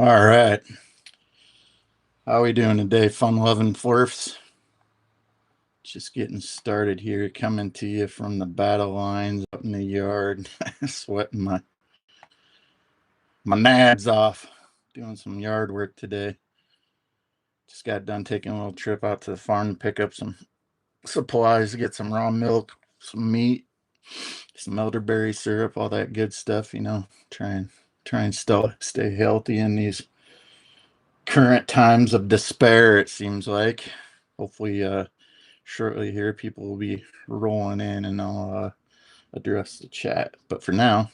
All right. How we doing today, fun-loving fourths? Just getting started here, coming to you from the battle lines up in the yard, sweating my nads off, doing some yard work today. Just got done taking a little trip out to the farm to pick up some supplies, get some raw milk, some meat, some elderberry syrup, all that good stuff. Try and still stay healthy in these current times of despair. It seems like. Hopefully, shortly here, people will be rolling in and I'll address the chat. But for now,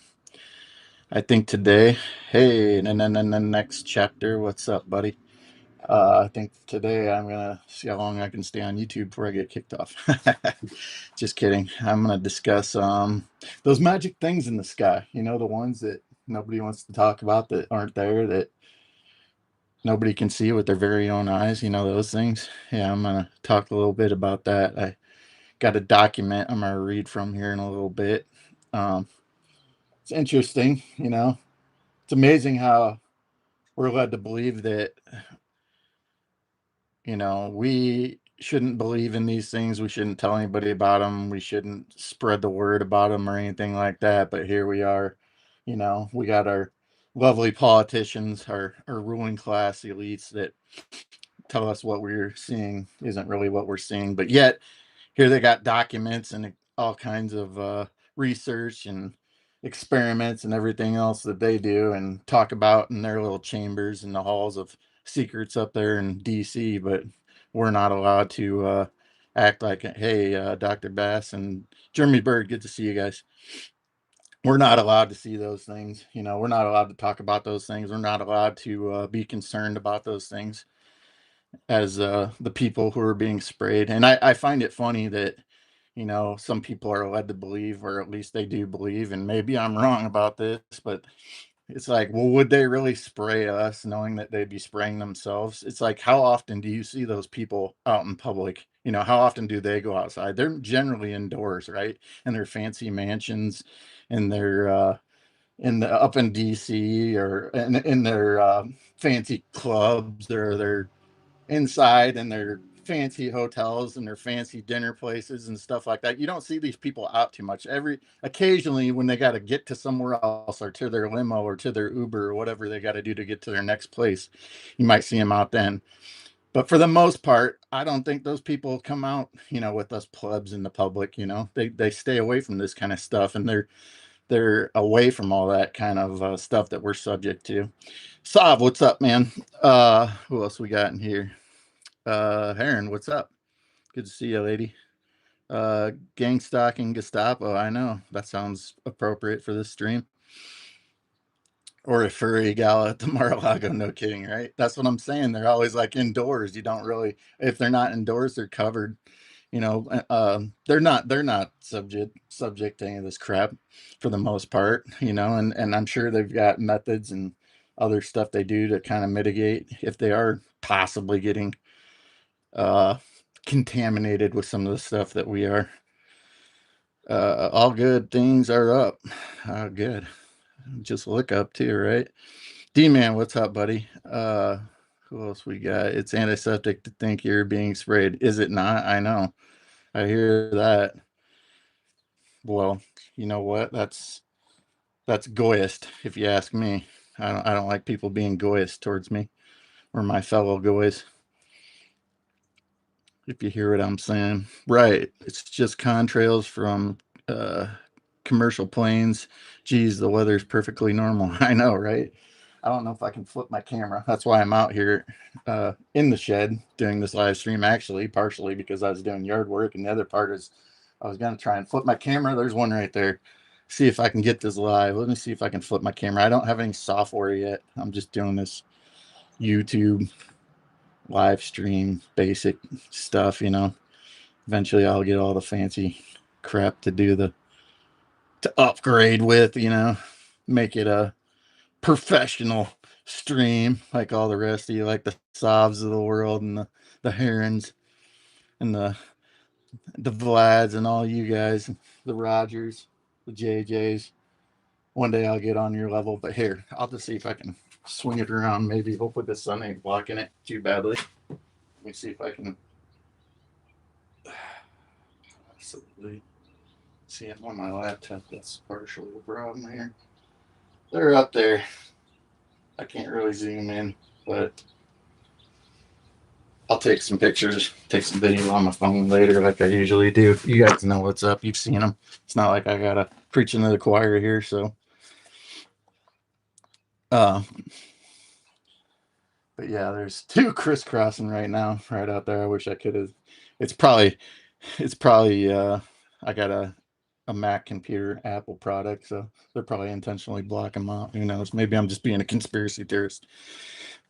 I think today, hey, and then the next chapter, what's up, buddy? I think today I'm gonna see how long I can stay on YouTube before I get kicked off. Just kidding. I'm gonna discuss those magic things in the sky. You know, the ones that nobody wants to talk about, that aren't there, that nobody can see with their very own eyes. You know, those things. Yeah, I'm gonna talk a little bit about that. I got a document I'm gonna read from here in a little bit. Um, it's interesting, you know. It's amazing how we're led to believe that, we shouldn't believe in these things. We shouldn't tell anybody about them. We shouldn't spread the word about them or anything like that. But here we are. We got our lovely politicians, our ruling class elites that tell us what we're seeing isn't really what we're seeing. But yet, here they got documents and all kinds of research and experiments and everything else that they do and talk about in their little chambers in the halls of secrets up there in DC. But we're not allowed to act like, hey, Dr. Bass and Jeremy Bird, good to see you guys. We're not allowed to see those things. We're not allowed to talk about those things. We're not allowed to be concerned about those things as the people who are being sprayed. And I find it funny that, some people are led to believe, or at least they do believe, and maybe I'm wrong about this, but it's like, well, would they really spray us knowing that they'd be spraying themselves? It's like, how often do you see those people out in public? How often do they go outside? They're generally indoors, right? In their fancy mansions, in their in the up in DC, or in their fancy clubs, or their inside in their fancy hotels and their fancy dinner places and stuff like that. You don't see these people out too much. Every occasionally when they got to get to somewhere else, or to their limo, or to their Uber, or whatever they got to do to get to their next place, you might see them out then. But for the most part, I don't think those people come out, with us plebs in the public. They stay away from this kind of stuff, and they're away from all that kind of stuff that we're subject to. Sav, what's up, man? Who else we got in here? Heron, what's up? Good to see you, lady. Gang stalking Gestapo. I know that sounds appropriate for this stream. Or a furry gala at the Mar-a-Lago. No kidding, right? That's what I'm saying. They're always like indoors. You don't really, if they're not indoors, they're covered. They're not subject to any of this crap for the most part. And I'm sure they've got methods and other stuff they do to kind of mitigate if they are possibly getting uh, contaminated with some of the stuff that we are. All good things are up. Good. Just look up too, right? D man, what's up, buddy? Who else we got? It's antiseptic to think you're being sprayed. Is it not? I know. I hear that. Well, you know what? That's goyist, if you ask me. I don't like people being goyist towards me or my fellow goys. If you hear what I'm saying. Right. It's just contrails from uh, commercial planes. Geez, the weather's perfectly normal. I know, right? I don't know if I can flip my camera. That's why I'm out here in the shed doing this live stream, actually, partially because I was doing yard work. And the other part is I was going to try and flip my camera. There's one right there. See if I can get this live. Let me see if I can flip my camera. I don't have any software yet. I'm just doing this YouTube live stream basic stuff. Eventually I'll get all the fancy crap to upgrade with, make it a professional stream like all the rest of you, like the Savs of the world, and the Herons, and the Vlads, and all you guys, the Rogers, the JJs. One day I'll get on your level, but here, I'll just see if I can swing it around. Maybe hopefully the sun ain't blocking it too badly. Let me see if I can absolutely see it on my laptop. That's partially the problem here. They're up there. I can't really zoom in, but I'll take some pictures, take some video on my phone later, like I usually do. You guys know what's up. You've seen them. It's not like I gotta preach into the choir here. So, uh, but yeah, there's two crisscrossing right now, right out there. I wish I could have. It's probably, it's probably. I got a Mac computer, Apple product, so they're probably intentionally blocking them out. Who knows? Maybe I'm just being a conspiracy theorist.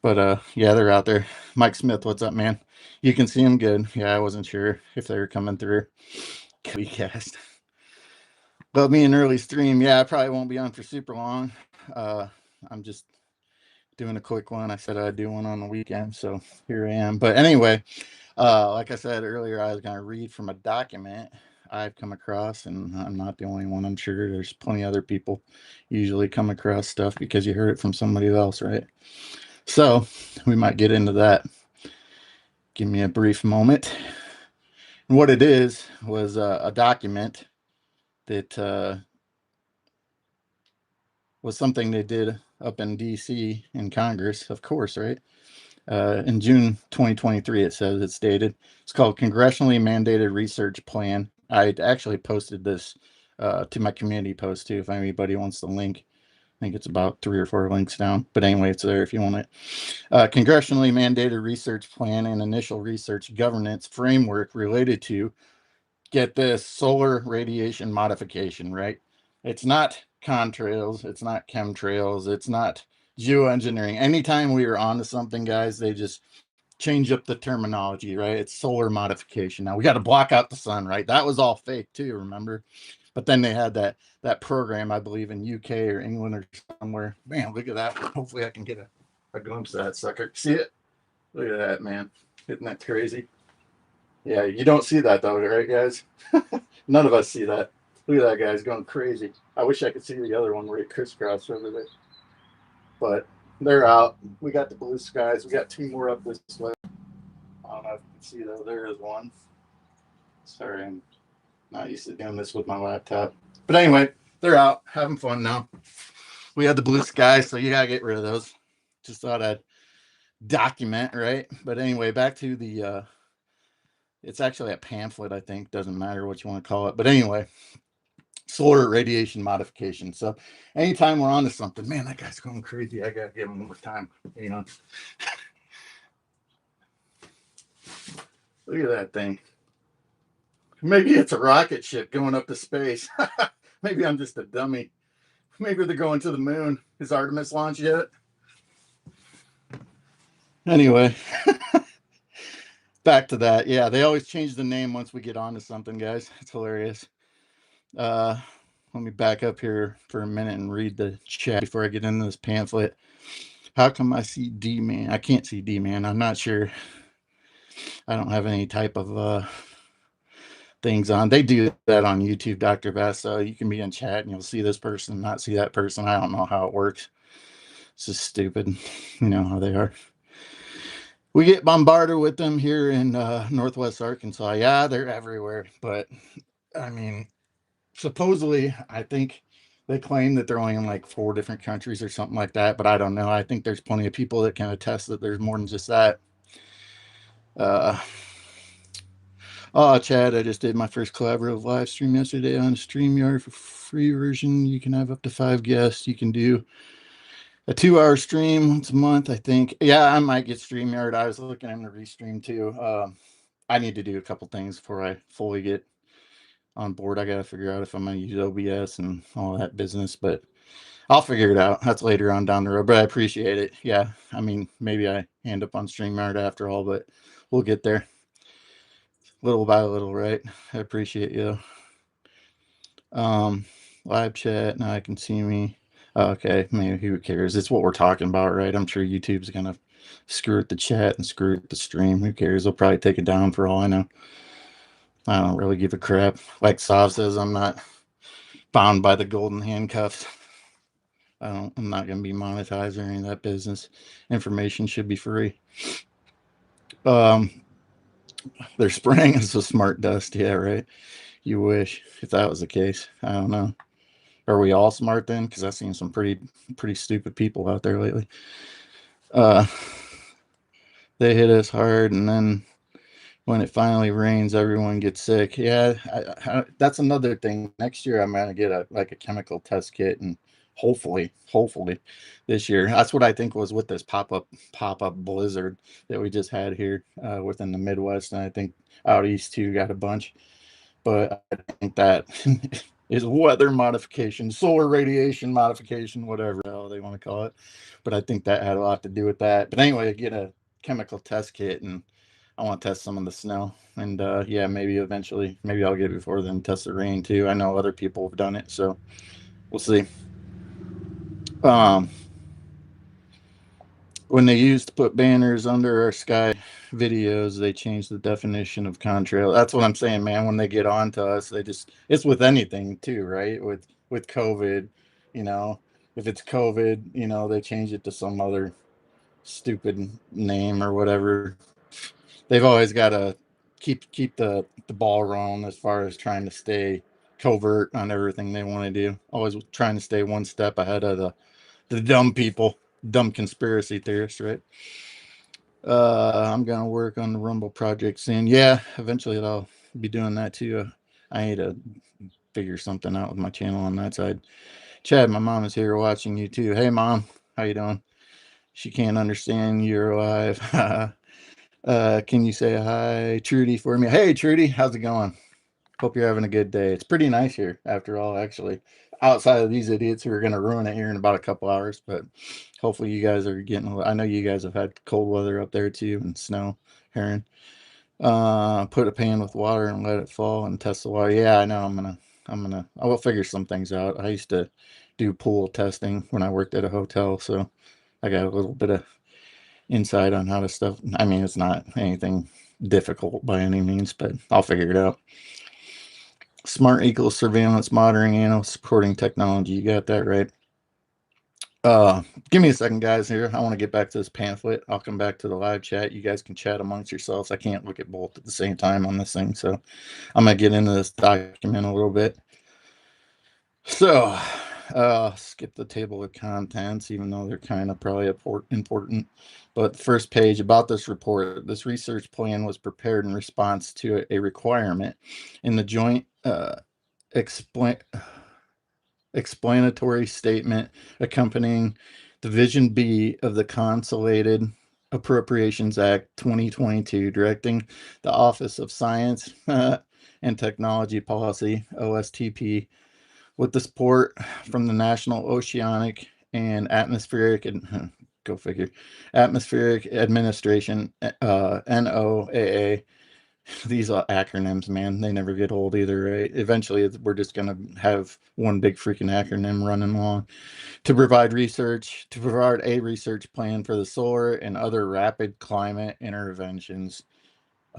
But yeah, they're out there. Mike Smith, what's up, man? You can see them good. Yeah, I wasn't sure if they were coming through. Cast. But me and early stream, yeah, I probably won't be on for super long. I'm just doing a quick one. I said I'd do one on the weekend, so here I am. But anyway, like I said earlier, I was going to read from a document I've come across, and I'm not the only one. I'm sure there's plenty of other people usually come across stuff because you heard it from somebody else, right? So we might get into that. Give me a brief moment. And what it is was a document that was something they did up in DC in Congress, of course, right? In June 2023, it says it's stated. It's called Congressionally Mandated Research Plan. I actually posted this to my community post too, if anybody wants the link. I think it's about 3 or 4 links down. But anyway, it's there if you want it. Congressionally Mandated Research Plan and Initial Research Governance Framework related to, get this, solar radiation modification, right? It's not contrails, it's not chemtrails, it's not geoengineering. Anytime we are onto something, guys, they just change up the terminology, right? It's solar modification. Now we got to block out the sun, right? That was all fake too, remember? But then they had that program, I believe, in UK or England or somewhere. Man, look at that. Hopefully I can get a glimpse of that sucker. See it? Look at that, man. Isn't that crazy? Yeah, you don't see that though, right, guys? None of us see that. Look at that guy's going crazy. I wish I could see the other one where he crisscrossed over there. But they're out. We got the blue skies. We got 2 more up this way. I don't know if you can see though. There is one. Sorry, I'm not used to doing this with my laptop. But anyway, they're out having fun now. We had the blue skies, so you gotta get rid of those. Just thought I'd document, right? But anyway, back to the it's actually a pamphlet, I think. Doesn't matter what you want to call it. But anyway, solar radiation modification. So anytime we're onto something, man, that guy's going crazy. I gotta give him more time. You know. Look at that thing. Maybe it's a rocket ship going up to space. Maybe I'm just a dummy. Maybe they're going to the moon. Is Artemis launched yet? Anyway, back to that. Yeah, they always change the name once we get onto something, guys. It's hilarious. Let me back up here for a minute and read the chat before I get into this pamphlet. How come I see D-Man? I can't see D-Man. I'm not sure. I don't have any type of things on. They do that on YouTube, Dr. Vest. So you can be in chat and you'll see this person, not see that person. I don't know how it works. It's just stupid. You know how they are. We get bombarded with them here in Northwest Arkansas. Yeah, they're everywhere. But I mean, supposedly, I think they claim that they're only in like 4 different countries or something like that. But I don't know. I think there's plenty of people that can attest that there's more than just that. Oh, Chad, I just did my first collaborative live stream yesterday on StreamYard for free version. You can have up to 5 guests. You can do a 2-hour stream once a month, I think. Yeah, I might get StreamYard. I was looking into Restream too. I need to do a couple things before I fully get on board. I got to figure out if I'm going to use OBS and all that business, but I'll figure it out. That's later on down the road, but I appreciate it. Yeah, I mean, maybe I end up on StreamYard after all, but we'll get there. Little by little, right? I appreciate you. Live chat. Now I can see me. Okay, maybe who cares? It's what we're talking about, right? I'm sure YouTube's gonna screw at the chat and screw at the stream. Who cares? They'll probably take it down for all I know. I don't really give a crap. Like Sav says, I'm not bound by the golden handcuffs. I'm not going to be monetized or any of that business. Information should be free. Um, they're spraying us with smart dust. Yeah, right. You wish if that was the case. I don't know. Are we all smart then? Because I've seen some pretty stupid people out there lately. Uh, they hit us hard, and then when it finally rains, everyone gets sick. Yeah, that's another thing. Next year, I'm gonna get a chemical test kit, and hopefully, this year. That's what I think was with this pop up blizzard that we just had here within the Midwest, and I think out east too got a bunch. But I think that is weather modification, solar radiation modification, whatever the hell they want to call it. But I think that had a lot to do with that. But anyway, get a chemical test kit, and I want to test some of the snow. And yeah, maybe eventually, maybe I'll get it before then, test the rain too. I know other people have done it, so we'll see. Um, when they used to put banners under our sky videos, they changed the definition of contrail. That's what I'm saying, man. When they get on to us, they just, it's with anything too, right? With COVID, you know, if it's COVID, they change it to some other stupid name or whatever. They've always got to keep the ball rolling as far as trying to stay covert on everything they want to do. Always trying to stay one step ahead of the dumb people, dumb conspiracy theorists, right? I'm gonna work on the Rumble project soon. Yeah, eventually I'll be doing that too. I need to figure something out with my channel on that side. Chad, my mom is here watching you too. Hey, mom, how you doing? She can't understand you're alive. Can you say hi, Trudy, for me? Hey, Trudy, how's it going? Hope you're having a good day. It's pretty nice here, after all, actually. Outside of these idiots who are going to ruin it here in about a couple hours, but hopefully you guys are getting. I know you guys have had cold weather up there too, and snow, Heron. Put a pan with water and let it fall and test the water. Yeah, I know. I will figure some things out. I used to do pool testing when I worked at a hotel, so I got a little bit of insight on how to stuff. I mean, it's not anything difficult by any means, but I'll figure it out. Smart equals surveillance, monitoring, and supporting technology. You got that right. Give me a second, guys. Here, I want to get back to this pamphlet. I'll come back to the live chat. You guys can chat amongst yourselves. I can't look at both at the same time on this thing, so I'm gonna get into this document a little bit. So, skip the table of contents, even though they're kind of probably important. But the first page about this report, this research plan was prepared in response to a requirement in the joint explanatory statement accompanying Division B of the Consolidated Appropriations Act 2022, directing the Office of Science and Technology Policy, OSTP, with the support from the National Oceanic and Atmospheric and go figure, Atmospheric Administration, NOAA. These are acronyms, man. They never get old either, right? Eventually, we're just going to have one big freaking acronym running along to provide a research plan for the solar and other rapid climate interventions.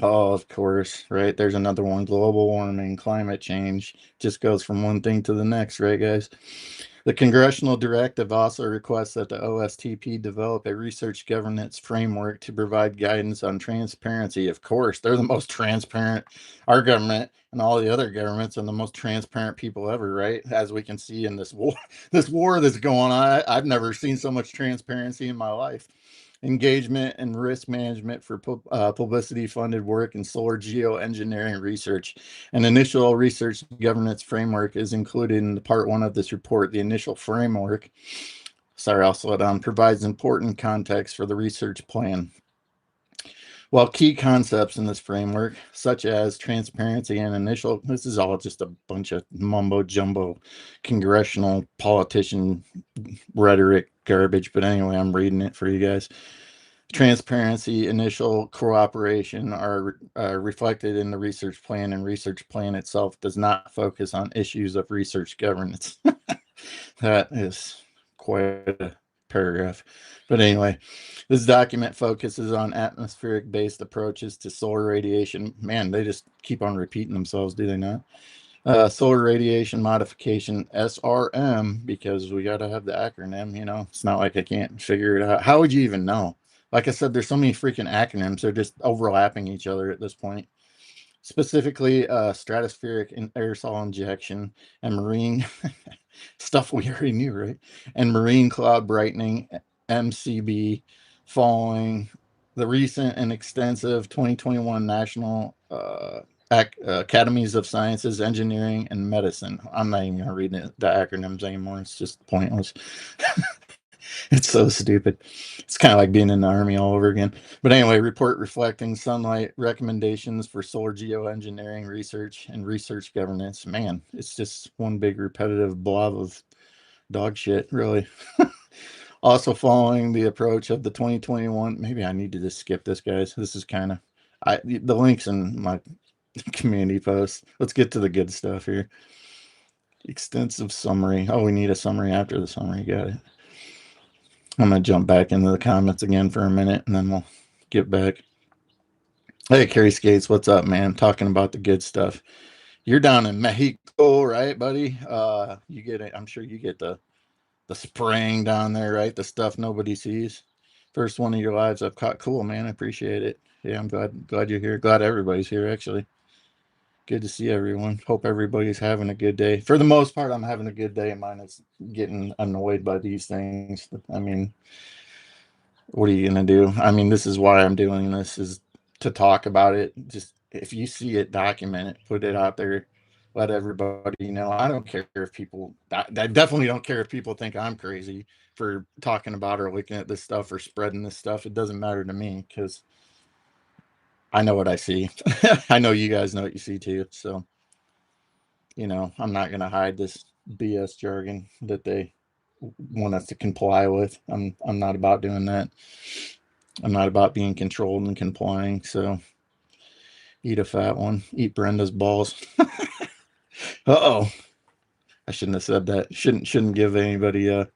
Oh, of course, right? There's another one. Global warming, climate change just goes from one thing to the next, right, guys? The congressional directive also requests that the OSTP develop a research governance framework to provide guidance on transparency. Of course, they're the most transparent. Our government and all the other governments are the most transparent people ever, right? As we can see in this war, this war that's going on. I've never seen so much transparency in my life. Engagement and risk management for publicity funded work in solar geoengineering research. An initial research governance framework is included in the part one of this report. The initial framework, sorry, I'll slow down, provides important context for the research plan. While key concepts in this framework, such as transparency and initial, this is all just a bunch of mumbo jumbo congressional politician rhetoric garbage, but anyway, I'm reading it for you guys. Transparency, initial cooperation are reflected in the research plan, and research plan itself does not focus on issues of research governance. That is quite a paragraph. But anyway, this document focuses on atmospheric based approaches to solar radiation. Man, they just keep on repeating themselves, do they not? Solar radiation modification, SRM, because we got to have the acronym. It's not like I can't figure it out. How would you even know? Like I said, there's so many freaking acronyms. They're just overlapping each other at this point. Specifically, stratospheric aerosol injection and marine stuff we already knew, right? And marine cloud brightening, MCB, following the recent and extensive 2021 National Academies of Sciences, Engineering, and Medicine. I'm not even going to read the acronyms anymore. It's just pointless. It's so stupid. It's kind of like being in the army all over again. But anyway, report reflecting sunlight recommendations for solar geoengineering research and research governance. Man, it's just one big repetitive blob of dog shit, really. Also, following the approach of the 2021, maybe I need to just skip this, guys. This is kind of the links in my community post. Let's get to the good stuff here. Extensive summary. Oh, we need a summary after the summary. Got it. I'm gonna jump back into the comments again for a minute, and then we'll get back. Hey, Carrie Skates, what's up, man? Talking about the good stuff. You're down in Mexico, right, buddy? You get it. I'm sure you get the spraying down there, right? The stuff nobody sees. First one of your lives I've caught. Cool, man. I appreciate it. Yeah, I'm glad you're here. Glad everybody's here, actually. Good to see everyone. Hope everybody's having a good day. For the most part, I'm having a good day. Mine is getting annoyed by these things. I mean, what are you gonna do? I mean, this is why I'm doing this, is to talk about it. Just if you see it, document it, put it out there, let everybody know. I don't care if people. I definitely don't care if people think I'm crazy for talking about or looking at this stuff or spreading this stuff. It doesn't matter to me because I know what I see. I know you guys know what you see too. So I'm not gonna hide this BS jargon that they want us to comply with. I'm not about doing that. I'm not about being controlled and complying. So eat a fat one. Eat Brenda's balls. Uh-oh. I shouldn't have said that. Shouldn't give anybody a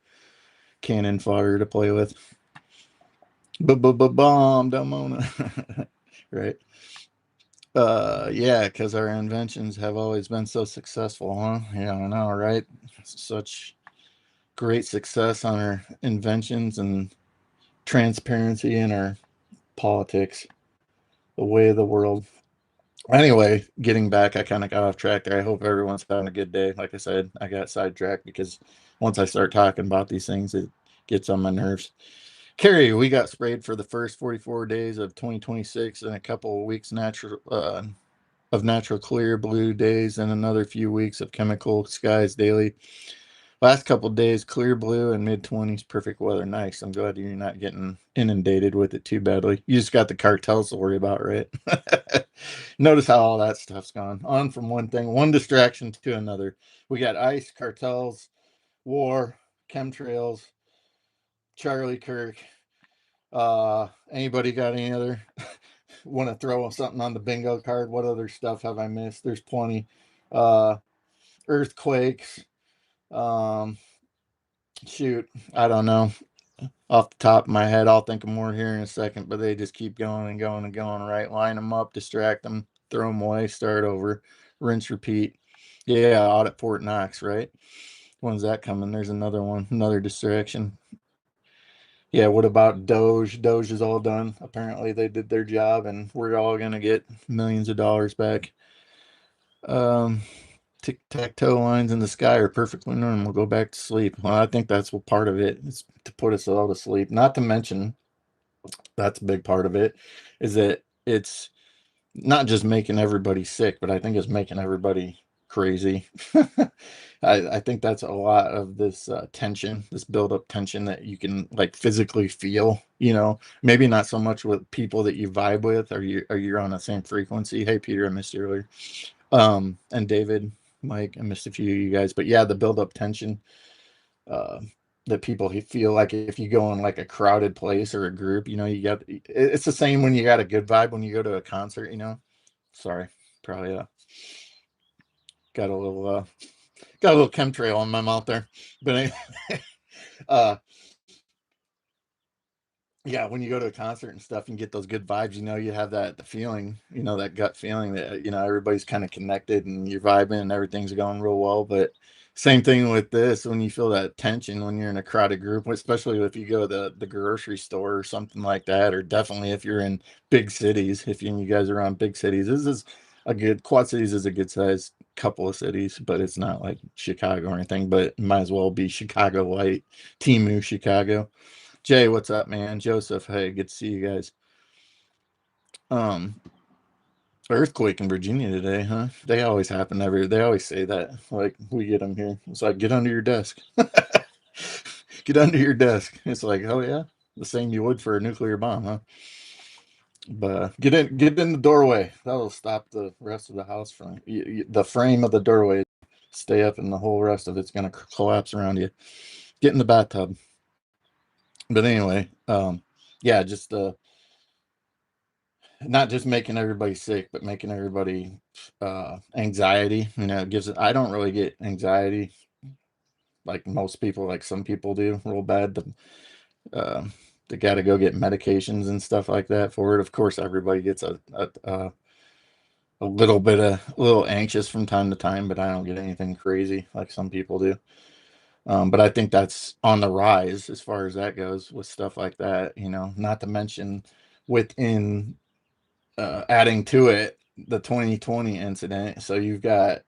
cannon fodder to play with. Bomb Demona. Right. Yeah, because our inventions have always been so successful, huh? Yeah, I know, right? Such great success on our inventions and transparency in our politics, the way of the world. Anyway, getting back, I kind of got off track there. I hope everyone's having a good day. Like I said, I got sidetracked because once I start talking about these things, it gets on my nerves. Carrie, we got sprayed for the first 44 days of 2026 and a couple of weeks natural clear blue days and another few weeks of chemical skies daily. Last couple days, clear blue and mid 20s, perfect weather. Nice. I'm glad you're not getting inundated with it too badly. You just got the cartels to worry about, right? Notice how all that stuff's gone on from one thing, one distraction to another. We got ice, cartels, war, chemtrails, Charlie Kirk. Anybody got any other want to throw something on the bingo card? What other stuff have I missed? There's plenty. Uh, Earthquakes. Um, Shoot, I don't know. Off the top of my head, I'll think of more here in a second, but they just keep going and going and going, right? Line them up, distract them, throw them away, start over, rinse, repeat. Yeah, audit Fort Knox, right? When's that coming? There's another one, another distraction. Yeah, what about Doge? Doge is all done. Apparently, they did their job, and we're all gonna get millions of dollars back. Um, Tic tac toe lines in the sky are perfectly normal. Go back to sleep. Well, I think that's what part of it is, to put us all to sleep. Not to mention, that's a big part of it, is that it's not just making everybody sick, but I think it's making everybody crazy. I think that's a lot of this tension, this build up tension that you can like physically feel. Maybe not so much with people that you vibe with, or you're on the same frequency. Hey, Peter, I missed you earlier. And David, Mike, I missed a few of you guys, but yeah, the build up tension. Uh, that people feel like if you go in like a crowded place or a group, it's the same when you got a good vibe when you go to a concert. Sorry, probably got a little chemtrail in my mouth there, but uh Yeah, when you go to a concert and stuff and get those good vibes, you have that the feeling, that gut feeling that everybody's kind of connected and you're vibing and everything's going real well. But same thing with this, when you feel that tension when you're in a crowded group, especially if you go to the grocery store or something like that, or definitely if you're in big cities, if you guys are around big cities. This is a good Quad Cities is a good size couple of cities, but it's not like Chicago or anything, but it might as well be Chicago light, Timu Chicago. Jay, what's up, man? Joseph, hey, good to see you guys. Um, Earthquake in Virginia today, huh? They always happen they always say that. Like we get them here. It's like get under your desk. Get under your desk. It's like, oh yeah, the same you would for a nuclear bomb, huh? But get in the doorway. That'll stop the rest of the house from the frame of the doorway. Stay up, and the whole rest of it's gonna collapse around you. Get in the bathtub. But anyway, yeah, just not just making everybody sick, but making everybody anxiety. It gives it. I don't really get anxiety like most people, like some people do, real bad. Uh, they got to go get medications and stuff like that for it. Of course, everybody gets a little bit a little anxious from time to time, but I don't get anything crazy like some people do. But I think that's on the rise as far as that goes with stuff like that. Not to mention within adding to it the 2020 incident. So you've got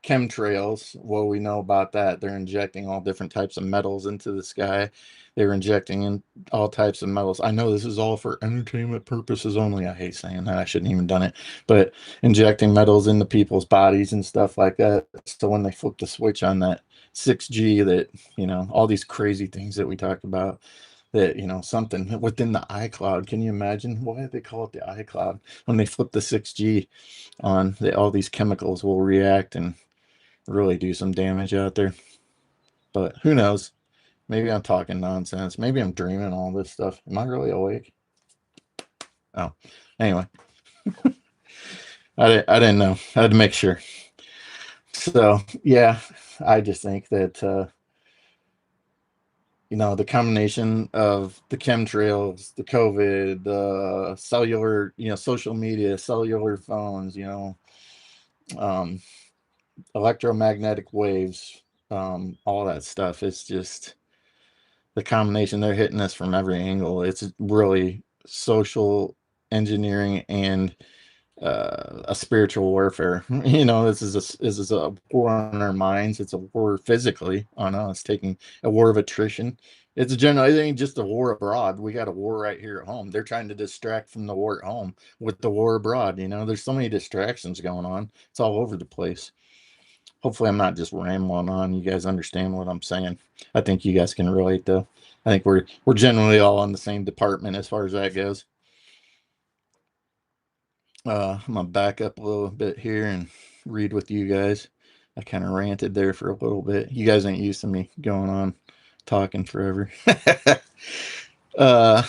chemtrails. What we know about that? They're injecting all different types of metals into the sky. They were injecting in all types of metals. I know this is all for entertainment purposes only. I hate saying that. I shouldn't even done it. But injecting metals into people's bodies and stuff like that. So when they flip the switch on that 6G, that all these crazy things that we talked about, that something within the iCloud. Can you imagine why do they call it the iCloud? When they flip the 6G on, all these chemicals will react and really do some damage out there. But who knows? Maybe I'm talking nonsense. Maybe I'm dreaming all this stuff. Am I really awake? Oh, anyway, I didn't know. I had to make sure. So yeah, I just think that the combination of the chemtrails, the COVID, the cellular, social media, cellular phones, um, electromagnetic waves, all that stuff. It's just the combination. They're hitting us from every angle. It's really social engineering and a spiritual warfare. This is a war on our minds. It's a war physically on us, taking a war of attrition. It's a general. It ain't just a war abroad. We got a war right here at home. They're trying to distract from the war at home with the war abroad. There's so many distractions going on. It's all over the place. Hopefully, I'm not just rambling on. You guys understand what I'm saying. I think you guys can relate, though. I think we're generally all on the same department as far as that goes. I'm gonna back up a little bit here and read with you guys. I kind of ranted there for a little bit. You guys ain't used to me going on talking forever. uh,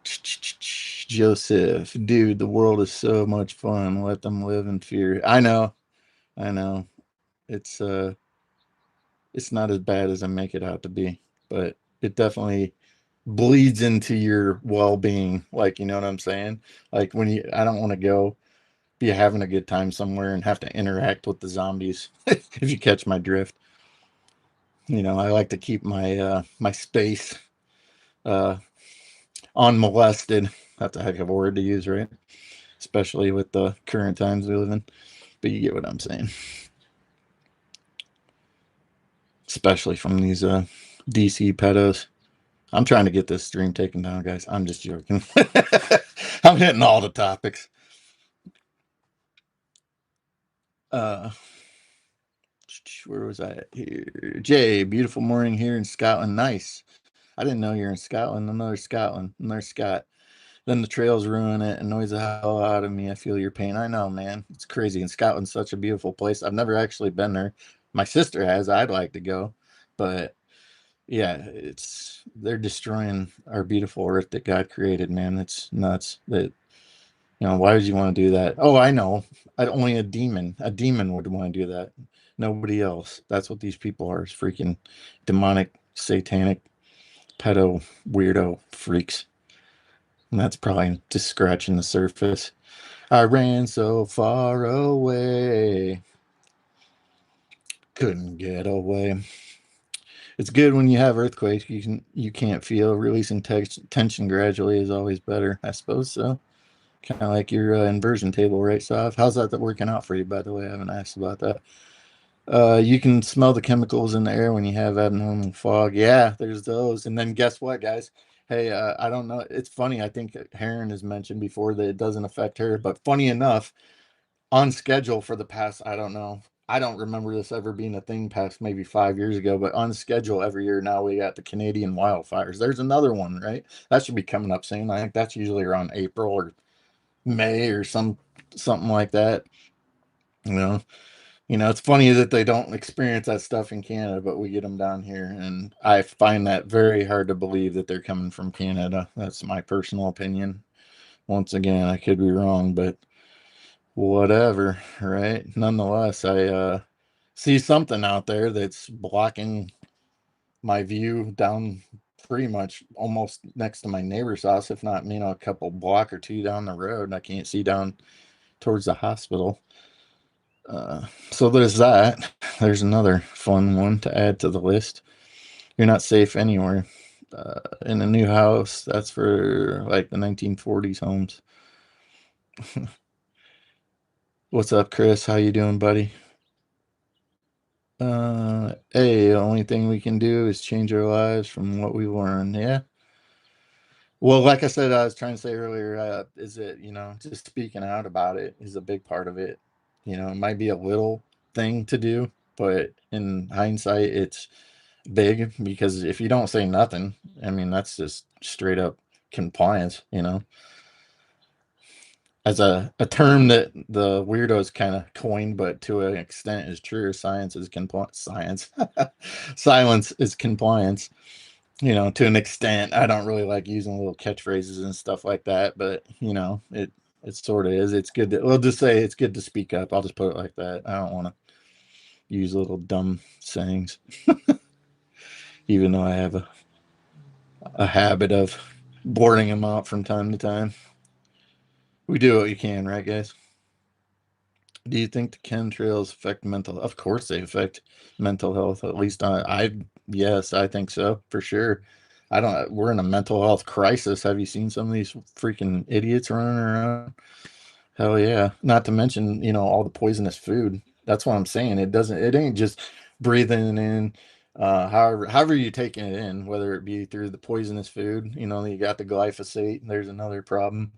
Joseph, dude, the world is so much fun. Let them live in fear. I know. It's it's not as bad as I make it out to be, but it definitely bleeds into your well-being. Like, you know what I'm saying? Like I don't want to go be having a good time somewhere and have to interact with the zombies. If you catch my drift. I like to keep my space uh unmolested. That's a heck of a word to use, right? Especially with the current times we live in. But you get what I'm saying. Especially from these DC pedos. I'm trying to get this stream taken down, guys. I'm just joking. I'm hitting all the topics. Uh where was I at here? Jay, beautiful morning here in Scotland. Nice. I didn't know you're in Scotland. Another Scotland. Another Scott. Then the trails ruin it. Annoys the hell out of me. I feel your pain. I know, man. It's crazy. And Scotland's such a beautiful place. I've never actually been there. My sister has. I'd like to go. But yeah, they're destroying our beautiful earth that God created, man. It's nuts. Why would you want to do that? Oh, I know. Only a demon would want to do that. Nobody else. That's what these people are, is freaking demonic, satanic pedo weirdo freaks. And that's probably just scratching the surface. I ran so far away, couldn't get away. It's good when you have earthquakes. You can't feel releasing tension gradually is always better. I suppose so. Kind of like your inversion table, right, Sav? How's that working out for you, by the way? I haven't asked about that. You can smell the chemicals in the air when you have abnormal fog. Yeah, there's those. And then guess what, guys? Hey, I don't know. It's funny. I think Heron has mentioned before that it doesn't affect her, but funny enough, on schedule for the past, I don't know. I don't remember this ever being a thing past maybe 5 years ago, but on schedule every year now we got the Canadian wildfires. There's another one, right? That should be coming up soon. I think that's usually around April or May or something like that. You know, it's funny that they don't experience that stuff in Canada, but we get them down here, and I find that very hard to believe that they're coming from Canada. That's my personal opinion. Once again, I could be wrong, but whatever, right? Nonetheless, I see something out there that's blocking my view down pretty much almost next to my neighbor's house, if not, a couple block or two down the road. I can't see down towards the hospital. So there's that. There's another fun one to add to the list. You're not safe anywhere. In a new house, that's for like the 1940s homes. What's up, Chris? How you doing, buddy? Hey, the only thing we can do is change our lives from what we learn. Yeah. Well, like I said, I was trying to say earlier, is it, just speaking out about it is a big part of it. It might be a little thing to do, but in hindsight, it's big because if you don't say nothing, I mean, that's just straight up compliance. As a term that the weirdos kind of coined, but to an extent is true. Science is science. Silence is compliance. To an extent. I don't really like using little catchphrases and stuff like that, but it sort of is. It's good to, we'll just say it's good to speak up. I'll just put it like that. I don't want to use little dumb sayings, even though I have a habit of blurting them out from time to time. We do what you can, right, guys? Do you think the chemtrails affect mental? Of course, they affect mental health. At least yes, I think so for sure. I don't. We're in a mental health crisis. Have you seen some of these freaking idiots running around? Hell yeah. Not to mention, all the poisonous food. That's what I'm saying. It doesn't. It ain't just breathing in. However you're taking it in, whether it be through the poisonous food. You got the glyphosate. There's another problem.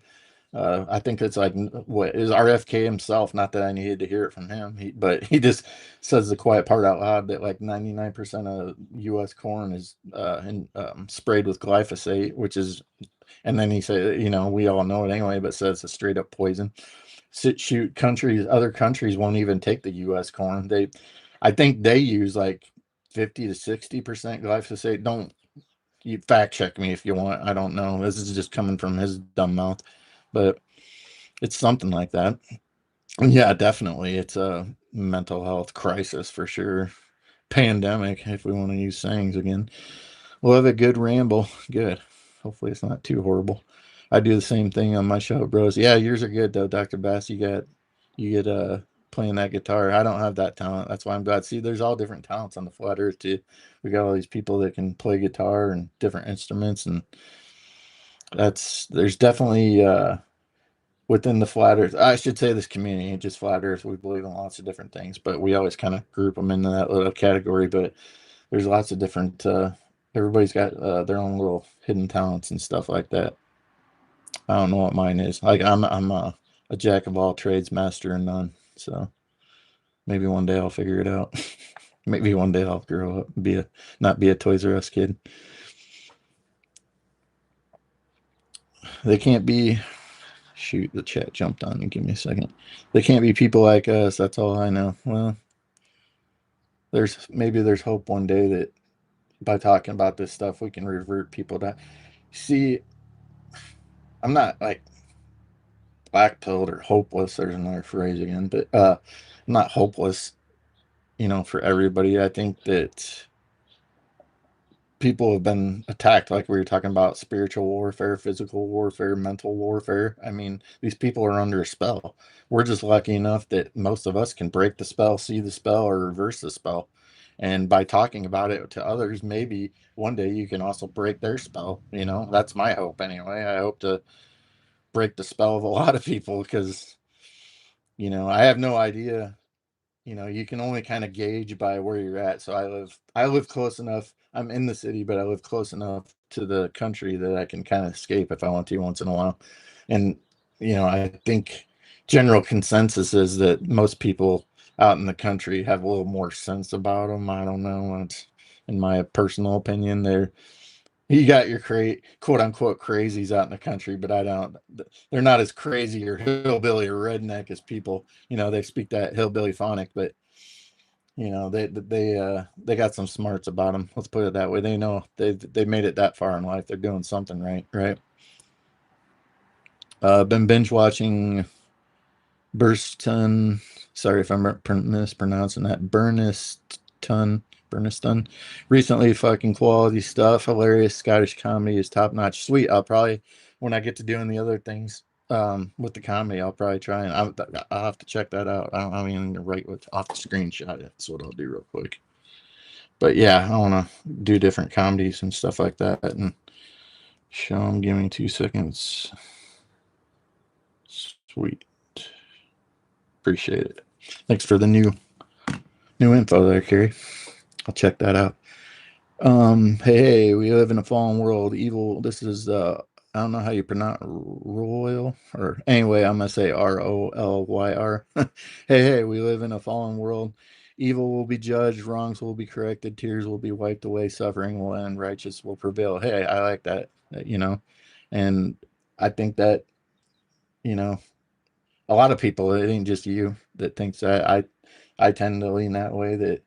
I think it's like what is RFK himself. Not that I needed to hear it from him, but he just says the quiet part out loud that like 99% of U.S. corn is sprayed with glyphosate, which is, and then he said, we all know it anyway, but says it's a straight up poison. Shoot, other countries won't even take the U.S. corn. I think they use like 50 to 60% glyphosate. Don't you fact check me if you want. I don't know. This is just coming from his dumb mouth, but it's something like that. Yeah, definitely. It's a mental health crisis for sure. Pandemic, if we want to use sayings again. We'll have a good ramble. Good. Hopefully it's not too horrible. I do the same thing on my show, bros. Yeah, yours are good though, Dr. Bass. You get playing that guitar. I don't have that talent. That's why I'm glad. See, there's all different talents on the flat earth too. We got all these people that can play guitar and different instruments, and there's definitely within the flat earth, I should say, this community, just flat earth, we believe in lots of different things, but we always kind of group them into that little category. But there's lots of different everybody's got their own little hidden talents and stuff like that. I don't know what mine is. Like I'm a jack of all trades, master in none. So maybe one day I'll figure it out. Maybe one day I'll grow up and not be a Toys R Us kid. They can't be. Shoot, the chat jumped on me. Give me a second. They can't be people like us. That's all I know. Well, there's hope one day that by talking about this stuff we can revert people to. See, I'm not like black pilled or hopeless. There's another phrase again, but I'm not hopeless. For everybody. I think that people have been attacked, like we were talking about spiritual warfare, physical warfare, mental warfare. I mean, these people are under a spell. We're just lucky enough that most of us can break the spell, see the spell, or reverse the spell. And by talking about it to others, maybe one day you can also break their spell. You know, that's my hope anyway. I hope to break the spell of a lot of people because, I have no idea. You can only kind of gauge by where you're at. So I live close enough. I'm in the city, but I live close enough to the country that I can kind of escape if I want to once in a while. And I think general consensus is that most people out in the country have a little more sense about them. I don't know. It's in my personal opinion. You got your quote unquote crazies out in the country, but I don't. They're not as crazy or hillbilly or redneck as people. They speak that hillbilly phonic, but they got some smarts about them. Let's put it that way. They know they made it that far in life. They're doing something right, right? Been binge watching Burston. Sorry if I'm mispronouncing that. Burniston. Recently, fucking quality stuff. Hilarious Scottish comedy is top notch. Sweet. I'll probably when I get to doing the other things with the comedy, I'll probably try and I'll have to check that out. I mean, right with off the screenshot it. That's what I'll do real quick. But yeah, I want to do different comedies and stuff like that and show them. Give me 2 seconds. Sweet. Appreciate it. Thanks for the new info there, Carrie. I'll check that out. Hey, we live in a fallen world. Evil. This is I don't know how you pronounce royal or anyway, I'm gonna say Rolyr. Hey, we live in a fallen world. Evil will be judged, wrongs will be corrected, tears will be wiped away, suffering will end, righteous will prevail. Hey, I like that. And I think that, you know, a lot of people, it ain't just you that thinks that. I tend to lean that way that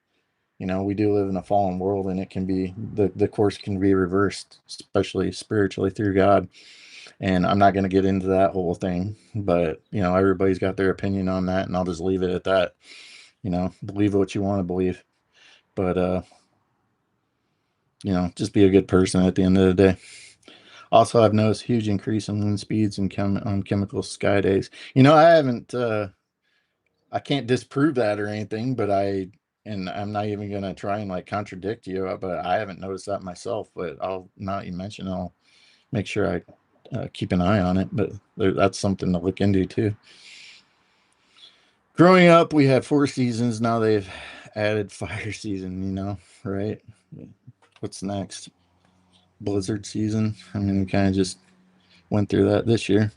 we do live in a fallen world and it can be the course can be reversed, especially spiritually through God. And I'm not going to get into that whole thing, but everybody's got their opinion on that, and I'll just leave it at that. Believe what you want to believe, but just be a good person at the end of the day. Also, I've noticed huge increase in wind speeds and on chemical sky days. I haven't I can't disprove that or anything, but and I'm not even gonna try and like contradict you, but I haven't noticed that myself. But now that you mention, I'll make sure I keep an eye on it. But that's something to look into too. Growing up, we had 4 seasons. Now they've added fire season. Right? What's next? Blizzard season. I mean, we kind of just went through that this year.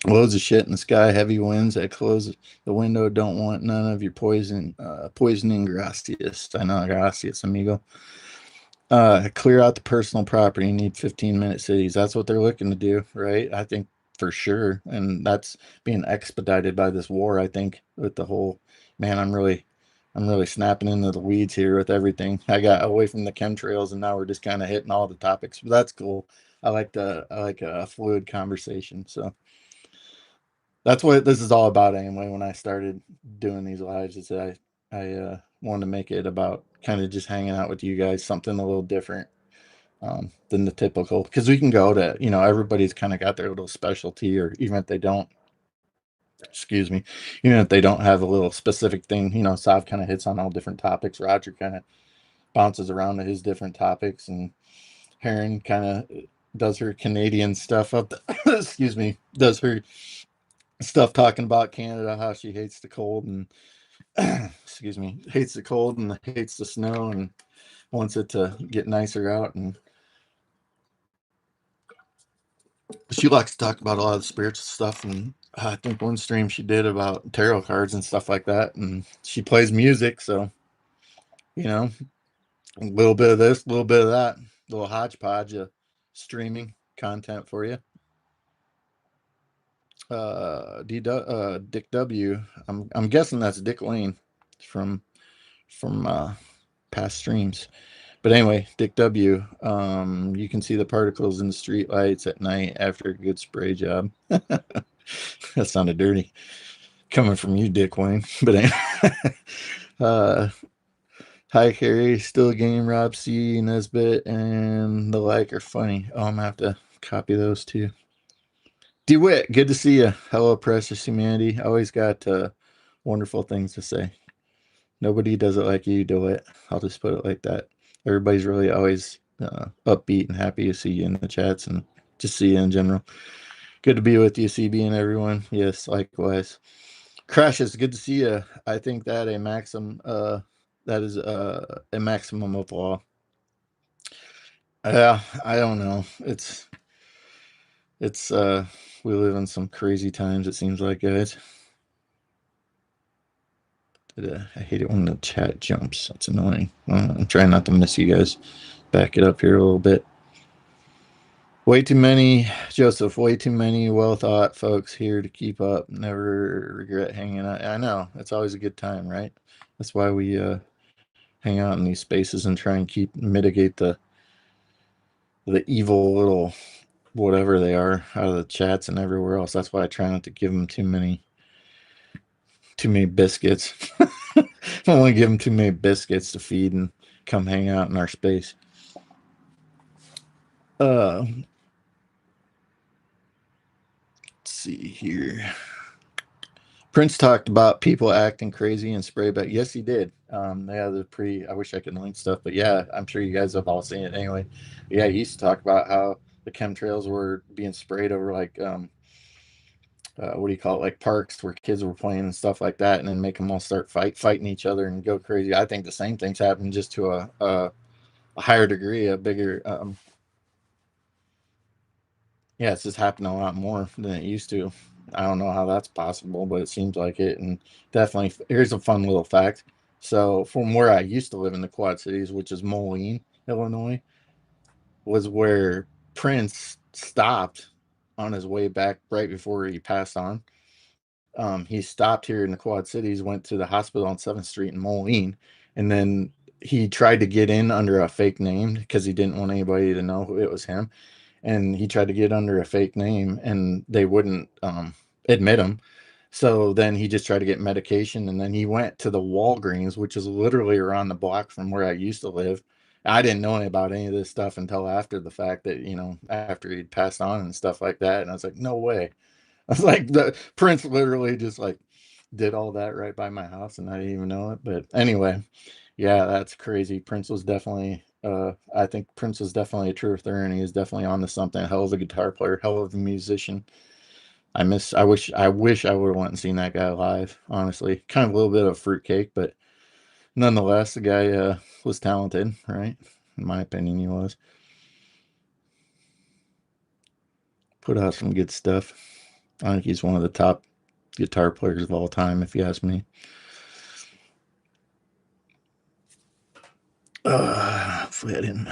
Loads of shit in the sky, heavy winds that close the window. Don't want none of your poisoning. Gracias. I know, gracias, amigo. Clear out the personal property. You need 15-minute cities. That's what they're looking to do, right? I think for sure. And that's being expedited by this war, I think, with the whole man, I'm really snapping into the weeds here with everything. I got away from the chemtrails and now we're just kind of hitting all the topics. But that's cool. I like a fluid conversation. So that's what this is all about anyway. When I started doing these lives, is that I wanted to make it about kind of just hanging out with you guys, something a little different than the typical. Because we can go to, everybody's kind of got their little specialty, or even if they don't, excuse me, even if they don't have a little specific thing, Sav kind of hits on all different topics. Roger kind of bounces around to his different topics, and Heron kind of does her Canadian stuff up. Excuse me, does her stuff talking about Canada, how she hates the cold and excuse me, hates the cold and hates the snow and wants it to get nicer out. And she likes to talk about a lot of spiritual stuff. And I think one stream she did about tarot cards and stuff like that. And she plays music, so a little bit of this, a little bit of that, a little hodgepodge of streaming content for you. Dick W. I'm guessing that's Dick Lane from past streams. But anyway, Dick W. You can see the particles in the street lights at night after a good spray job. That sounded dirty coming from you, Dick Wayne. But anyway, uh, Hi, Carrie. Still a game. Rob C, Nesbit, and the like are funny. Oh, I'm gonna have to copy those too. DeWitt, good to see you. Hello, precious humanity. Always got wonderful things to say. Nobody does it like you do it. I'll just put it like that. Everybody's really always upbeat and happy to see you in the chats and just see you in general. Good to be with you, CB and everyone. Yes, likewise. Crashes, good to see you. I think that that is a maximum of law. Yeah, I don't know. It's we live in some crazy times, it seems like, guys. I hate it when the chat jumps. That's annoying. I'm trying not to miss you guys. Back it up here a little bit. Way too many, Joseph, way too many well thought folks here to keep up. Never regret hanging out. I know. It's always a good time, right? That's why we hang out in these spaces and try and mitigate the evil little whatever they are out of the chats and everywhere else. That's why I try not to give them too many biscuits. I don't want to give them too many biscuits to feed and come hang out in our space. Let's see here. Prince talked about people acting crazy and spray back. Yes, he did. Yeah, the pretty. I wish I could link stuff, but yeah, I'm sure you guys have all seen it anyway. Yeah, he used to talk about how the chemtrails were being sprayed over like what do you call it, like parks where kids were playing and stuff like that, and then make them all start fighting each other and go crazy. I think the same things happen, just to a higher degree, a bigger. Yeah, it's just happened a lot more than it used to. I don't know how that's possible, but it seems like it. And definitely, here's a fun little fact. So, from where I used to live in the Quad Cities, which is Moline, Illinois, was where Prince stopped on his way back right before he passed on. He stopped here in the Quad Cities, went to the hospital on 7th Street in Moline, and then he tried to get in under a fake name because he didn't want anybody to know it was him. And he tried to get under a fake name, and they wouldn't admit him. So then he just tried to get medication, and then he went to the Walgreens, which is literally around the block from where I used to live. I didn't know about any of this stuff until after the fact, that, after he'd passed on and stuff like that. And I was like, no way. I was like, the Prince literally just like did all that right by my house, and I didn't even know it. But anyway, yeah, that's crazy. Prince was definitely I think Prince was definitely a truther, and he was definitely on to something. Hell of a guitar player, hell of a musician. I wish I would have went and seen that guy live, honestly. Kind of a little bit of fruitcake, but nonetheless, the guy was talented, right? In my opinion, he was. Put out some good stuff. I think he's one of the top guitar players of all time, if you ask me. Hopefully I didn't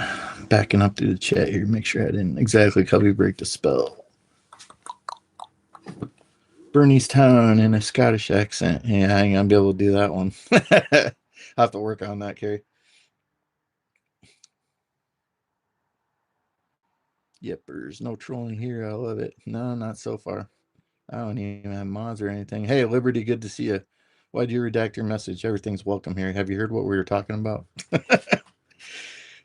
backing up through the chat here. Make sure I didn't exactly copy break the spell. Bernie's Town in a Scottish accent. Yeah, I ain't gonna be able to do that one. I have to work on that, Carrie. Yep, there's no trolling here. I love it. No, not so far. I don't even have mods or anything. Hey, Liberty, good to see you. Why'd you redact your message? Everything's welcome here. Have you heard what we were talking about?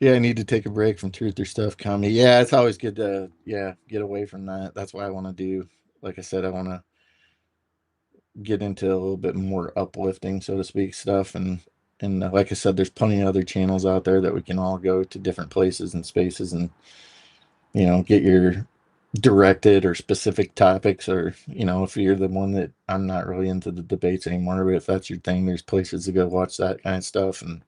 Yeah, I need to take a break from truth or stuff comedy. Yeah, it's always good to get away from that. That's why I want to do. Like I said, I want to get into a little bit more uplifting, so to speak, stuff. And like I said, there's plenty of other channels out there that we can all go to different places and spaces, and get your directed or specific topics, or if you're the one that, I'm not really into the debates anymore, but if that's your thing, there's places to go watch that kind of stuff, and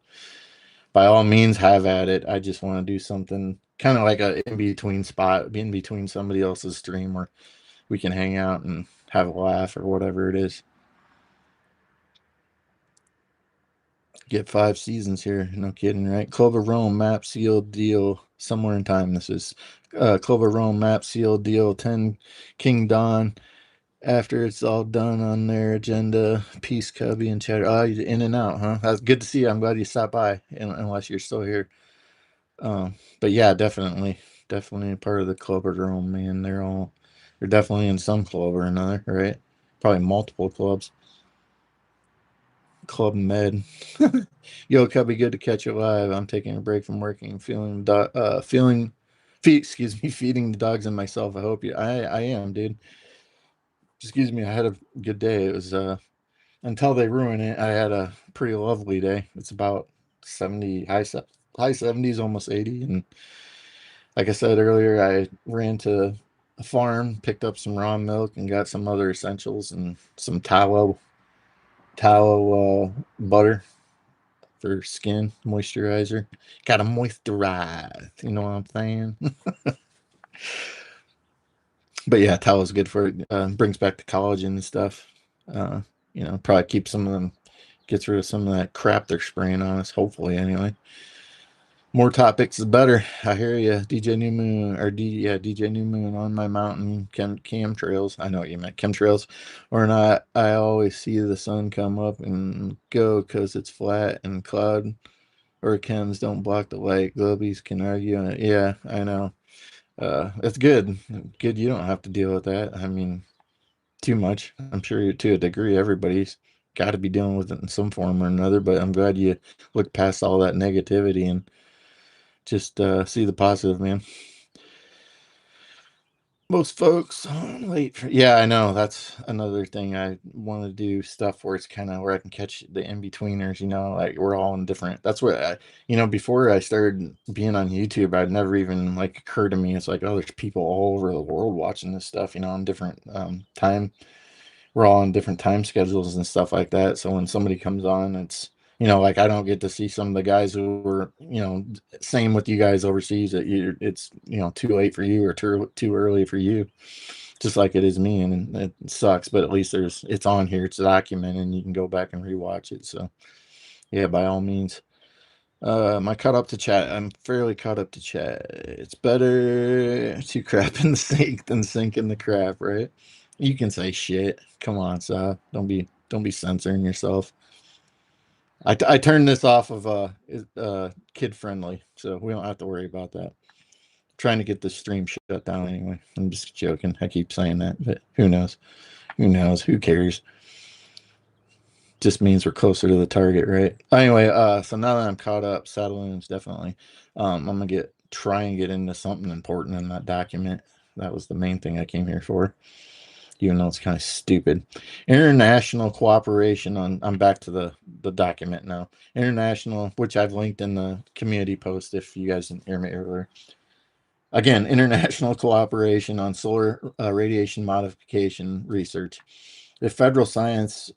by all means have at it. I just want to do something kind of like a in between spot, be in between somebody else's stream, where we can hang out and have a laugh or whatever it is. Get 5 seasons here. No kidding, right? Clover Rome map sealed deal somewhere in time. This is Clover Rome map sealed deal 10 King Dawn. After it's all done on their agenda, Peace, Cubby, and Cheddar. Oh, you're in and out, huh? That's good to see you. I'm glad you stopped by, unless you're still here. But yeah, definitely a part of the Clover Rome, man. They're definitely in some club or another, right? Probably multiple clubs. Club Med. Yo, Cubby, good to catch you live. I'm taking a break from working, excuse me, feeding the dogs and myself. I hope you. I am, dude. Excuse me. I had a good day. It was until they ruin it. I had a pretty lovely day. It's about 70 high 70s, almost 80, and like I said earlier, I ran to a farm, picked up some raw milk, and got some other essentials and some tallow butter for skin moisturizer. Got to moisturize. You know what I'm saying? But yeah, tallow is good for it. Brings back the collagen and stuff. Uh, probably keeps some of them, gets rid of some of that crap they're spraying on us. Hopefully, anyway. More topics is better. I hear you, DJ New Moon, or DJ New Moon on my mountain chemtrails. I know what you meant, chemtrails or not. I always see the sun come up and go because it's flat and cloud or chems don't block the light. Globies can argue on it. Yeah, I know. It's good. Good, you don't have to deal with that. I mean, too much. I'm sure to a degree, everybody's got to be dealing with it in some form or another. But I'm glad you look past all that negativity and just see the positive, man. Most folks late for, yeah, I know. That's another thing. I want to do stuff where it's kind of where I can catch the in-betweeners, like we're all in different. That's what before I started being on YouTube, I'd never even like occurred to me. It's like, oh, there's people all over the world watching this stuff, on different time. We're all on different time schedules and stuff like that. So when somebody comes on, it's like I don't get to see some of the guys who were, same with you guys overseas that it's too late for you or too early for you, just like it is me, and it sucks. But at least it's on here, it's documented, and you can go back and rewatch it. So yeah, by all means. Am I caught up to chat? I'm fairly caught up to chat. It's better to crap in the sink than sink in the crap, right? You can say shit. Come on, so don't be censoring yourself. I turned this off of kid friendly, so we don't have to worry about that. Trying to get the stream shut down anyway. I'm just joking. I keep saying that, but who knows? Who knows? Who cares? Just means we're closer to the target, right? Anyway, so now that I'm caught up, Saddleloons definitely. I'm gonna try and get into something important in that document. That was the main thing I came here for, even though it's kind of stupid. International cooperation on. I'm back to the document now. International, which I've linked in the community post if you guys didn't hear me earlier. Again, international cooperation on solar radiation modification research. If federal science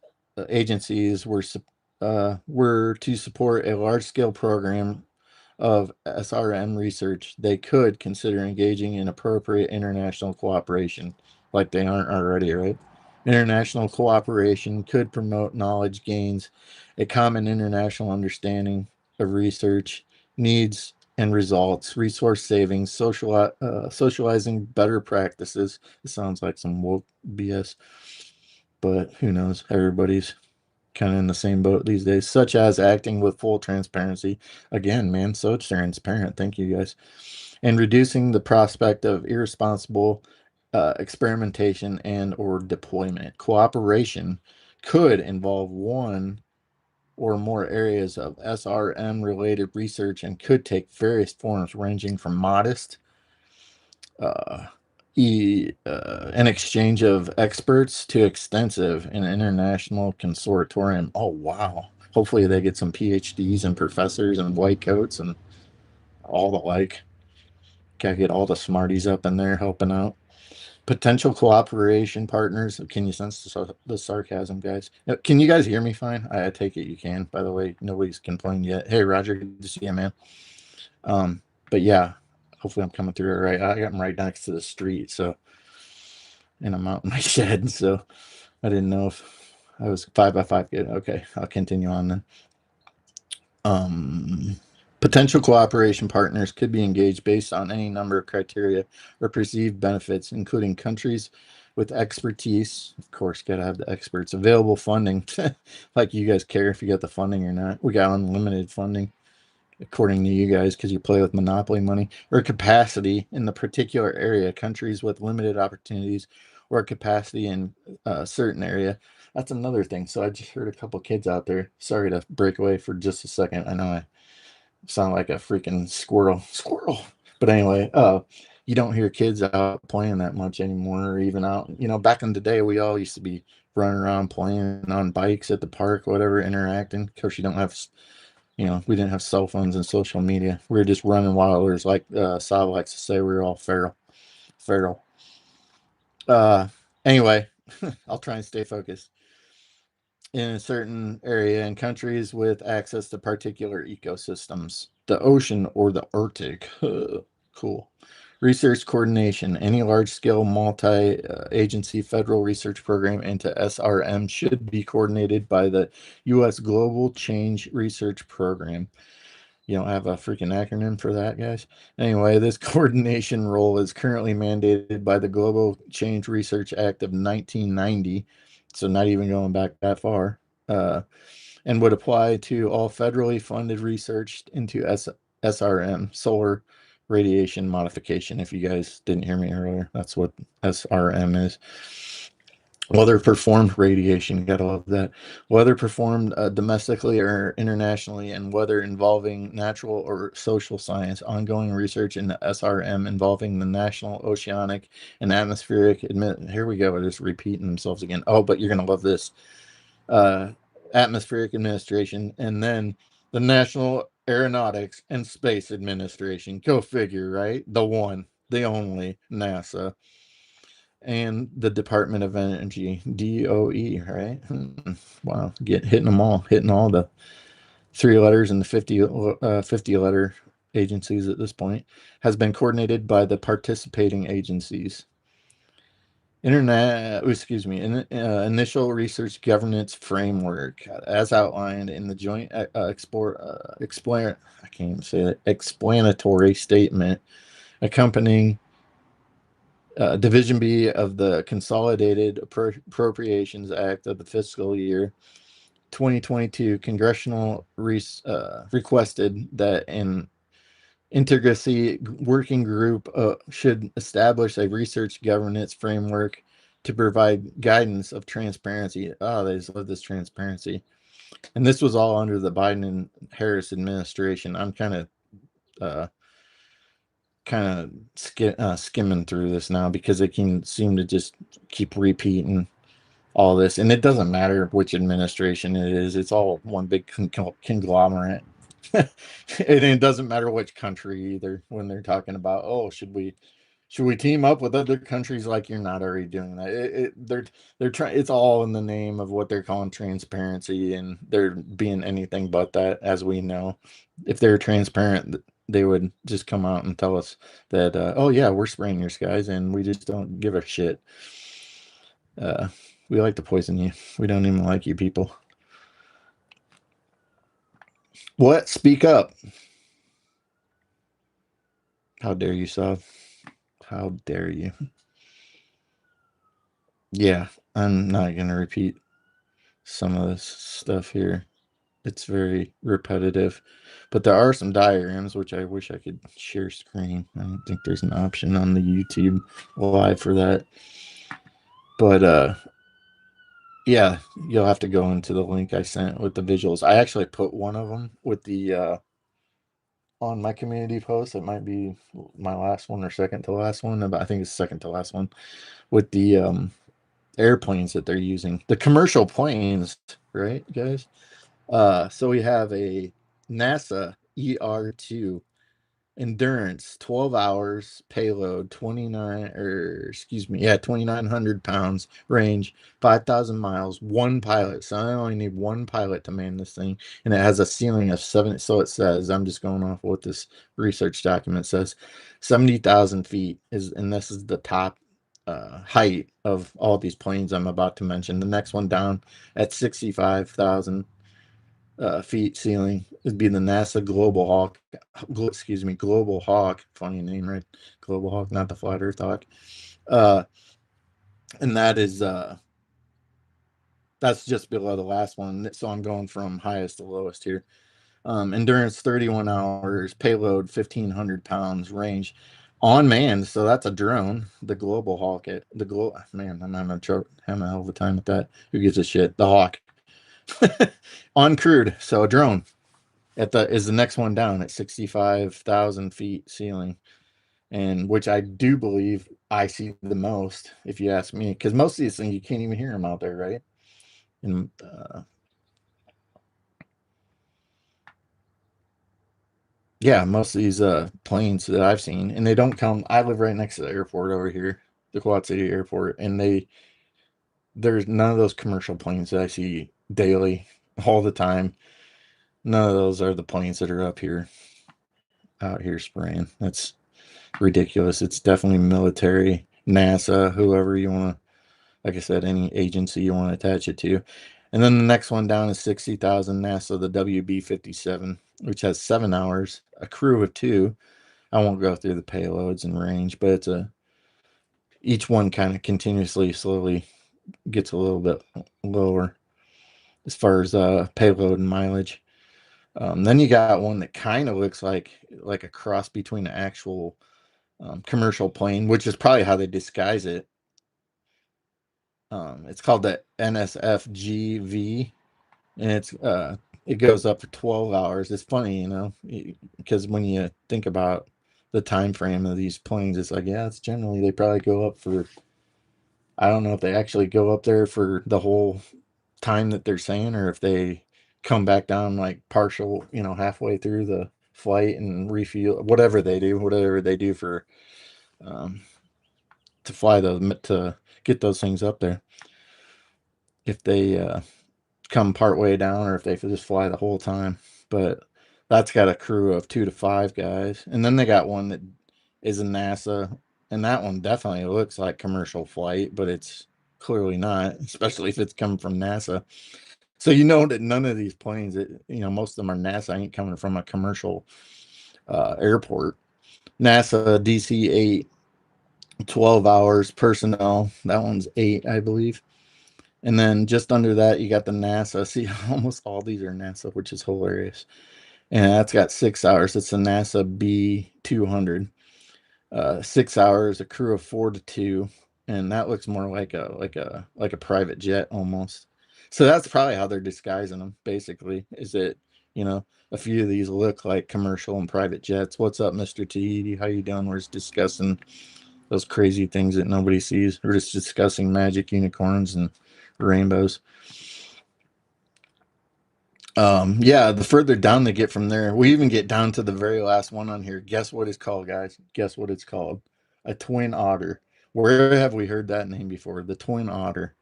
agencies were to support a large-scale program of SRM research, they could consider engaging in appropriate international cooperation, like they aren't already, right? International cooperation could promote knowledge gains, a common international understanding of research needs and results, resource savings, socializing better practices. It sounds like some woke BS, but who knows? Everybody's kind of in the same boat these days, such as acting with full transparency. Again, man, so transparent. Thank you guys. And reducing the prospect of irresponsible experimentation and or deployment. Cooperation could involve one or more areas of SRM related research and could take various forms ranging from modest uh, an exchange of experts to extensive and international consortium. Oh, wow. Hopefully they get some PhDs and professors and white coats and all the like. Gotta get all the smarties up in there helping out. Potential cooperation partners. Can you sense the sarcasm, guys? Can you guys hear me fine? I take it you can. By the way, nobody's complained yet. Hey, Roger, good to see you, man. But yeah, hopefully I'm coming through it right. I got them right next to the street, so, and I'm out in my shed, so I didn't know if I was 5x5 good. Okay, I'll continue on then. Potential cooperation partners could be engaged based on any number of criteria or perceived benefits, including countries with expertise. Of course, got to have the experts. Available funding, like you guys care if you got the funding or not. We got unlimited funding. according to you guys, because you play with monopoly money, or capacity in the particular area, countries with limited opportunities or capacity in a certain area. That's another thing. So I just heard a couple kids out there. Sorry to break away for just a second. I know I sound like a freaking squirrel. But anyway, you don't hear kids out playing that much anymore, or even out. Back in the day, we all used to be running around playing on bikes at the park, whatever, interacting. Of course, you don't have we didn't have cell phones and social media. We were just running wild. Like Sav likes to say, we were all feral. Feral. Uh, anyway, I'll try and stay focused. In a certain area in countries with access to particular ecosystems, the ocean or the Arctic. Cool. Research coordination. Any large scale multi agency federal research program into SRM should be coordinated by the U.S. Global Change Research Program. You don't have a freaking acronym for that, guys? Anyway, this coordination role is currently mandated by the Global Change Research Act of 1990, so not even going back that far, uh, and would apply to all federally funded research into SRM, solar radiation modification. If you guys didn't hear me earlier, that's what SRM is. Whether performed radiation, gotta love that. Whether performed domestically or internationally, and whether involving natural or social science, ongoing research in the SRM involving the National Oceanic and Atmospheric Here we go, just repeating themselves again. Oh, but you're gonna love this. Uh, Atmospheric Administration, and then the National Aeronautics and Space Administration. Go figure, right? The one, the only NASA, and the Department of Energy, DOE, right? Wow, hitting all the 3 letters in the 50 letter agencies at this point, has been coordinated by the participating agencies. Initial research governance framework, as outlined in the joint I can't even say that, explanatory statement accompanying Division B of the Consolidated Appropriations Act of the fiscal year 2022. Congressional requested that an Integracy working group should establish a research governance framework to provide guidance of transparency. Oh, they just love this transparency. And this was all under the Biden and Harris administration. I'm uh, skimming through this now because they can seem to just keep repeating all this, and it doesn't matter which administration it is. It's all one big conglomerate. And it doesn't matter which country either when they're talking about, oh, should we team up with other countries? Like, you're not already doing that. They're trying. It's all in the name of what they're calling transparency, and they're being anything but that, as we know. If they're transparent, they would just come out and tell us that, oh yeah, we're spraying your skies and we just don't give a shit. uh we like to poison you. We don't even like you people. What? Speak up. How dare you, Sav? How dare you? Yeah, I'm not going to repeat some of this stuff here. It's very repetitive, but there are some diagrams which I wish I could share screen. I don't think there's an option on the YouTube live for that. But yeah, you'll have to go into the link I sent with the visuals. I actually put one of them with the on my community post. It might be my last one or second to last one, but I think it's second to last one, with the airplanes that they're using, the commercial planes, right, guys? So we have a NASA ER2 endurance, 12 hours, payload 2,900 pounds, range 5,000 miles, one pilot. So I only need one pilot to man this thing, and it has a ceiling of 7. So it says, I'm just going off what this research document says, 70,000 feet is, and this is the top height of all these planes I'm about to mention. The next one down at 65,000 feet ceiling would be the NASA Global Hawk. Global Hawk. Funny name, right? Global Hawk, not the Flat Earth Hawk. Uh, and that's just below the last one. So I'm going from highest to lowest here. Endurance 31 hours, payload 1,500 pounds, range unmanned. So that's a drone. The Global Hawk. Man, I'm having a hell of a time with that. Who gives a shit? The Hawk. Uncrewed. So a drone is the next one down at 65,000 feet ceiling, and which I do believe I see the most, if you ask me, because most of these things you can't even hear them out there, right? And yeah, most of these planes that I've seen, and they don't come. I live right next to the airport over here, the Quad City Airport, and there's none of those commercial planes that I see daily, all the time. None of those are the planes that are out here spraying. That's ridiculous. It's definitely military, NASA, whoever you want to, like I said, any agency you want to attach it to. And then the next one down is 60,000 NASA, the WB-57, which has 7 hours, a crew of 2. I won't go through the payloads and range, but each one kind of continuously, slowly gets a little bit lower as far as payload and mileage. Then you got one that kind of looks like a cross between an actual commercial plane, which is probably how they disguise it. It's called the NSFGV, and it goes up for 12 hours. It's funny, because when you think about the time frame of these planes, it's like, yeah, it's generally they probably go up for, I don't know if they actually go up there for the whole time that they're saying, or if they come back down like partial, halfway through the flight and refuel, whatever they do for um, to fly those, to get those things up there. If they come part way down, or if they just fly the whole time. But that's got a crew of 2 to 5 guys, and then they got one that is a NASA, and that one definitely looks like commercial flight, but it's clearly not, especially if it's coming from NASA. So that none of these planes, most of them are NASA, ain't coming from a commercial airport. NASA DC-8, 12 hours personnel. That one's 8, I believe. And then just under that, you got the NASA. See, almost all these are NASA, which is hilarious. And that's got 6 hours. It's a NASA B200. 6 hours, a crew of 4 to 2, and that looks more like a private jet almost. So that's probably how they're disguising them. Basically, is that a few of these look like commercial and private jets. What's up, Mr. T? How you doing? We're just discussing those crazy things that nobody sees. We're just discussing magic unicorns and rainbows. Yeah, the further down they get from there, we even get down to the very last one on here. Guess what it's called, guys? Guess what it's called? A twin otter. Where have we heard that name before? The twin otter.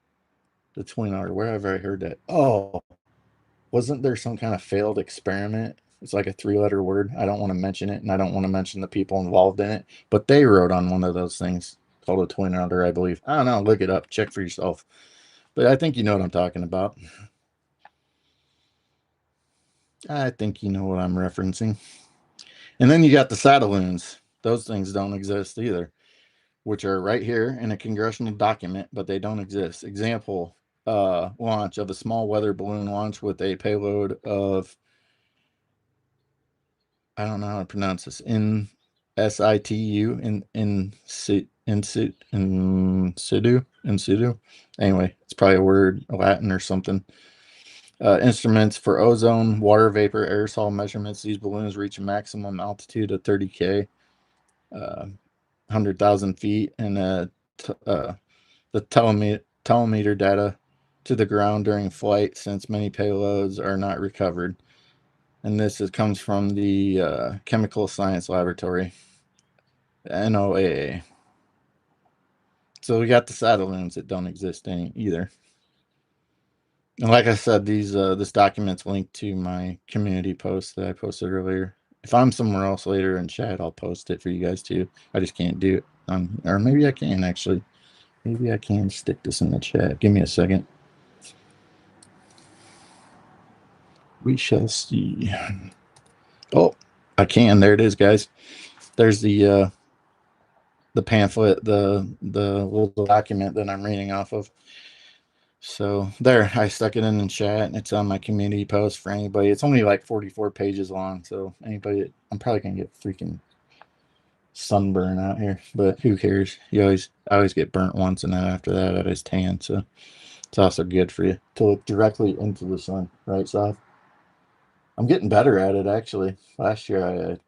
The twin otter. Where have I heard that? Oh, wasn't there some kind of failed experiment? It's like a 3-letter word. I don't want to mention it, and I don't want to mention the people involved in it, but they wrote on one of those things called a twin otter, I believe. I don't know. Look it up. Check for yourself. But I think you know what I'm talking about. I think you know what I'm referencing. And then you got the Saddaloons. Those things don't exist either, which are right here in a congressional document, but they don't exist. Example, launch of a small weather balloon launch with a payload of, I don't know how to pronounce this, in situ, in situ. Anyway, it's probably a word, Latin or something. Instruments for ozone, water vapor, aerosol measurements. These balloons reach a maximum altitude of 30K, 100,000 feet, and the telemeter data to the ground during flight, since many payloads are not recovered. And comes from the Chemical Science Laboratory, NOAA. So we got the Saddaloons that don't exist either. And like I said, this document's linked to my community post that I posted earlier. If I'm somewhere else later in chat, I'll post it for you guys too. I just can't do it. Or maybe I can actually. Maybe I can stick this in the chat. Give me a second. We shall see. Oh, I can. There it is, guys. There's the pamphlet, the little document that I'm reading off of. So there, I stuck it in the chat, and it's on my community post for anybody. It's only like 44 pages long, so anybody, I'm probably gonna get freaking sunburn out here, but who cares? I always get burnt once, and then after that, I just tan. So it's also good for you to look directly into the sun, right, Saf? I'm getting better at it actually. Last year,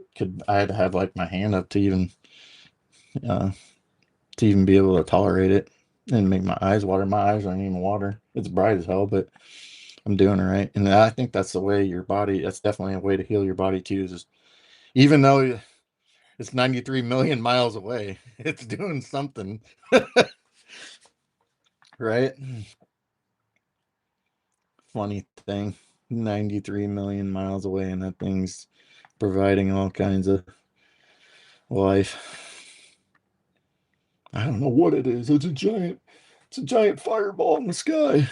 I had to have like my hand up uh, to even be able to tolerate it and make my eyes water. My eyes aren't even water. It's bright as hell, but I'm doing it right. And I think that's the way your body, that's definitely a way to heal your body too. Is even though it's 93 million miles away, it's doing something, right? Funny thing, 93 million miles away, and that thing's providing all kinds of life. I don't know what it is. It's a giant fireball in the sky.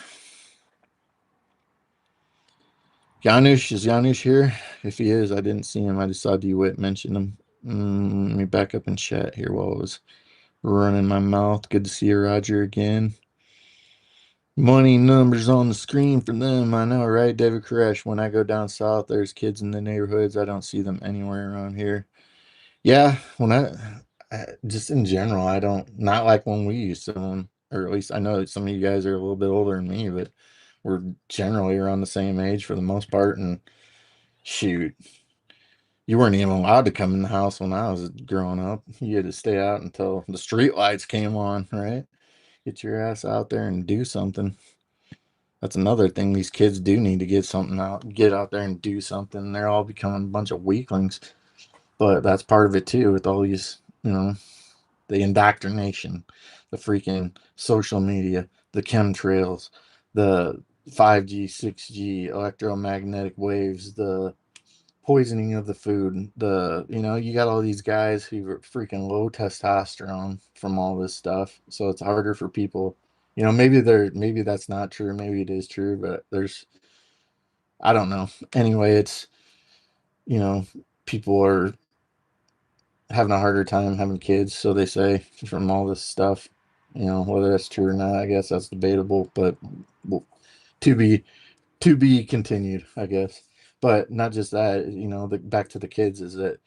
Janusz, is Janusz here? If he is, I didn't see him. I just saw DeWitt mention him. Let me back up and chat here while I was running my mouth. Good to see you, Roger, again. Money numbers on the screen for them. I know, right? David Koresh, when I go down south, there's kids in the neighborhoods. I don't see them anywhere around here. Yeah, I just in general, I don't, not like when we used to, or at least I know that some of you guys are a little bit older than me, but we're generally around the same age for the most part. And shoot, you weren't even allowed to come in the house when I was growing up. You had to stay out until the street lights came on, right? Get your ass out there and do something. That's another thing. These kids do need to get out there and do something. They're all becoming a bunch of weaklings. But that's part of it too, with all these, the indoctrination, the freaking social media, the chemtrails, the 5G, 6G, electromagnetic waves, the poisoning of the food, you got all these guys who are freaking low testosterone from all this stuff. So it's harder for people. Maybe that's not true, maybe it is true, but I don't know. Anyway, it's you know, people are having a harder time having kids, so they say, from all this stuff. Whether that's true or not, I guess that's debatable, but well, to be to be continued, I guess. But not just that, back to the kids is that,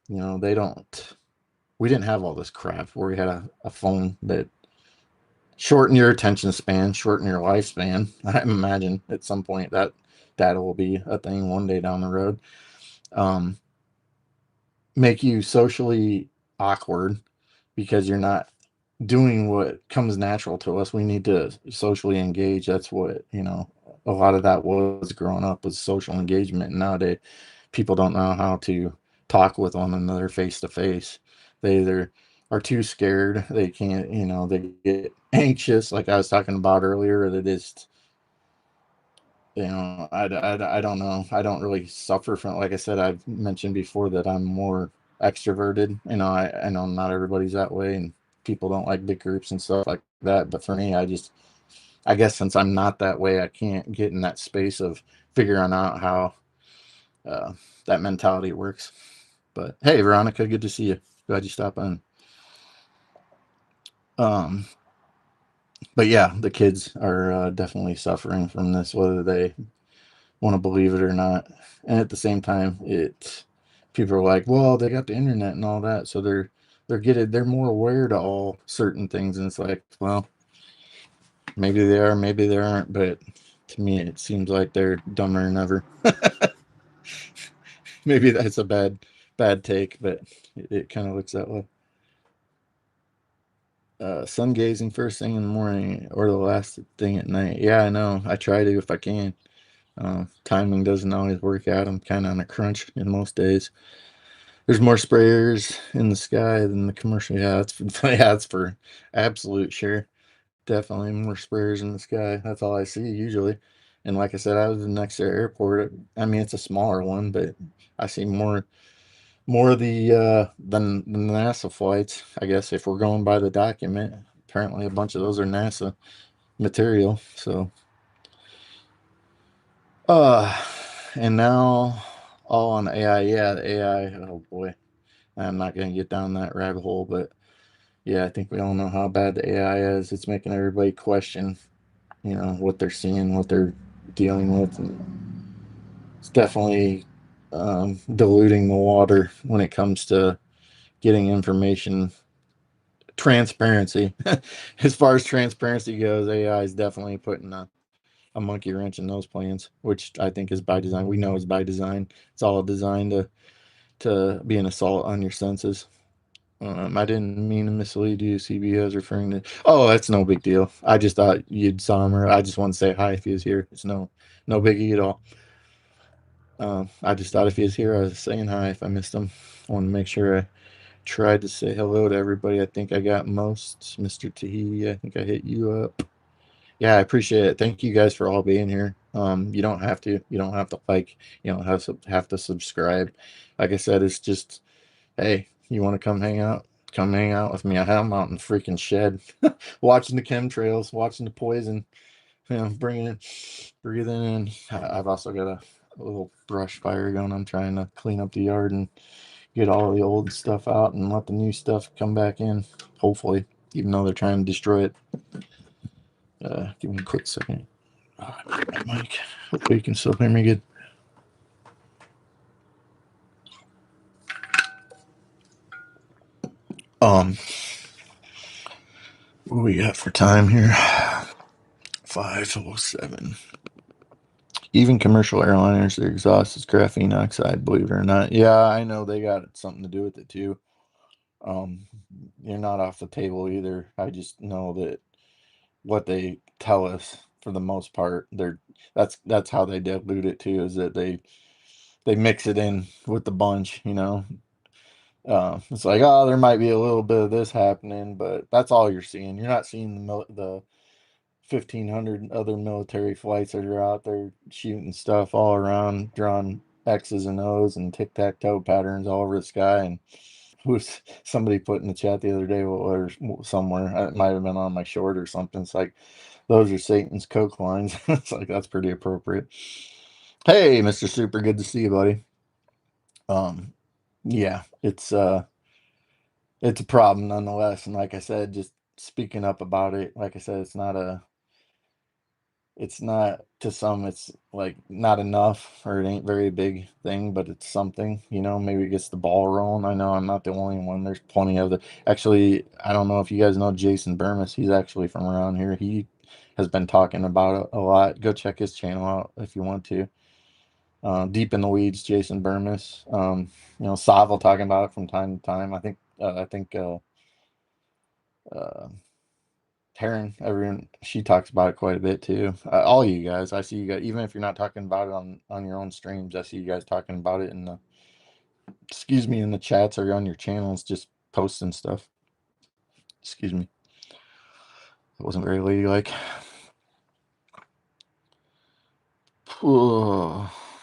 they don't we didn't have all this crap where we had a phone that shorten your attention span, shorten your lifespan. I imagine at some point that will be a thing one day down the road. Um, make you socially awkward because you're not doing what comes natural to us. We need to socially engage. That's what, a lot of that was growing up, was social engagement. And nowadays, people don't know how to talk with one another face to face. They either are too scared, they can't, they get anxious, like I was talking about earlier, or they just, I don't know. I don't really suffer from, like I said, I've mentioned before that I'm more extroverted. I know not everybody's that way, and people don't like big groups and stuff like that. But for me, I guess since I'm not that way, I can't get in that space of figuring out how uh, that mentality works. But hey, Veronica, good to see you. Glad you stopped on. Um, but yeah, the kids are definitely suffering from this, whether they want to believe it or not. And at the same time, people are like, well, they got the internet and all that, so they're more aware to all certain things. And it's like, well, maybe they are, maybe they aren't, but to me, it seems like they're dumber than ever. Maybe that's a bad take, but it kind of looks that way. Sun gazing first thing in the morning or the last thing at night. Yeah, I know. I try to if I can. Timing doesn't always work out. I'm kind of on a crunch in most days. There's more sprayers in the sky than the commercial. Yeah, that's for absolute sure. Definitely more sprayers in the sky. That's all I see usually. And like I said, I was next to the airport. I mean, it's a smaller one, but I see more of the NASA flights. I guess if we're going by the document, apparently a bunch of those are NASA material. So, uh, and now all on AI. Yeah, the AI. Oh boy, I'm not gonna get down that rabbit hole, but yeah, I think we all know how bad the AI is. It's making everybody question. you know, what they're seeing, what they're dealing with. And it's definitely diluting the water when it comes to getting information. Transparency. As far as transparency goes, AI is definitely putting a monkey wrench in those plans, which I think is by design. We know it's by design. It's all designed to be an assault on your senses. I didn't mean to mislead you. CB was referring to. Oh, that's no big deal. I just thought you'd saw him, or I just want to say hi if he was here. It's no biggie at all. I just thought if he was here, I was saying hi. If I missed him, I want to make sure I tried to say hello to everybody. I think I got most. Mr. Tahiti, I think I hit you up. Yeah, I appreciate it. Thank you guys for all being here. You don't have to. You don't have to like. You don't have to subscribe. Like I said, it's just, hey, you want to come hang out? Come hang out with me. I'm out in the freaking shed, watching the chemtrails, watching the poison. You know, bringing it, breathing in. I've also got a little brush fire going. I'm trying to clean up the yard and get all the old stuff out and let the new stuff come back in. Hopefully, even though they're trying to destroy it. Give me a quick second. My mic. Hopefully, you can still hear me good. Um, what do we got for time here? 5:07. Even commercial airliners, their exhaust is graphene oxide, believe it or not. Yeah, I know they got something to do with it too. Um, you're not off the table either. I just know that what they tell us for the most part, that's how they dilute it too, is that they mix it in with the bunch, you know. It's like, oh, there might be a little bit of this happening, but that's all you're seeing. You're not seeing the 1,500 other military flights that are out there shooting stuff all around, drawing X's and O's and tic tac toe patterns all over the sky. And who's somebody put in the chat the other day, or somewhere, it might have been on my short or something. It's like, those are Satan's coke lines. It's like, that's pretty appropriate. Hey, Mr. Super, good to see you, buddy. Yeah, it's a problem nonetheless. And like I said, just speaking up about it, like I said, it's not, to some, it's like not enough, or it ain't very big thing, but it's something, you know. Maybe it gets the ball rolling. I know I'm not the only one. There's plenty of the, actually, I don't know if you guys know Jason Burmis. He's actually from around here. He has been talking about it a lot. Go check his channel out if you want to. Deep in the Weeds, Jason Burmis. Savile talking about it from time to time. I think uh Taryn, everyone, she talks about it quite a bit too. All you guys, I see you guys, even if you're not talking about it on your own streams, I see you guys talking about it in the, excuse me, in the chats or on your channels, just posting stuff. Excuse me, it wasn't very ladylike.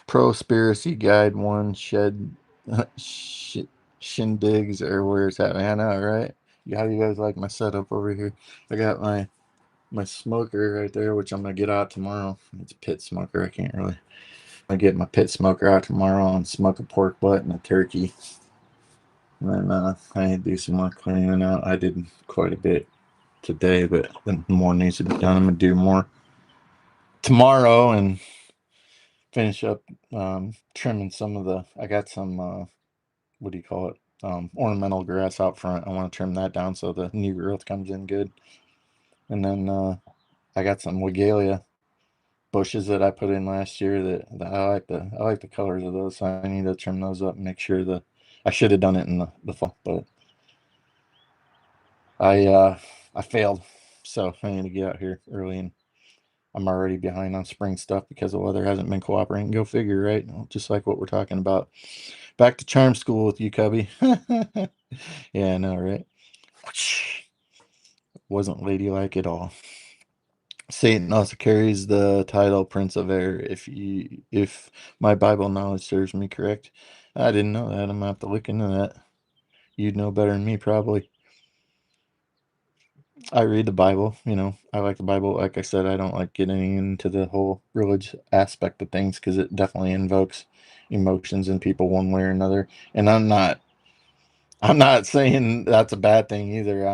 Prospiracy Guide 1 shed shindigs, or where's that? I know, right? How do you guys like my setup over here? I got my smoker right there, which I'm gonna get out tomorrow. It's a pit smoker. I can't really. I get my pit smoker out tomorrow and smoke a pork butt and a turkey. And then I need to do some more cleaning out. I did quite a bit today, but then more needs to be done. I'm gonna do more tomorrow and finish up trimming some of the. I got some what do you call it? Ornamental grass out front. I want to trim that down so the new growth comes in good. And then I got some Wigelia bushes that I put in last year that I like the colors of those, so I need to trim those up and make sure I should have done it in the fall, but I failed. So I need to get out here early, and I'm already behind on spring stuff because the weather hasn't been cooperating. Go figure, right? Just like what we're talking about. Back to charm school with you, Cubby. Yeah, I know, right? Wasn't ladylike at all. Satan also carries the title Prince of Air, if my Bible knowledge serves me correct. I didn't know that. I'm gonna have to look into that. You'd know better than me, probably. I read the Bible, I like the Bible. Like I said, I don't like getting into the whole religious aspect of things because it definitely invokes emotions in people one way or another. And I'm not saying that's a bad thing either.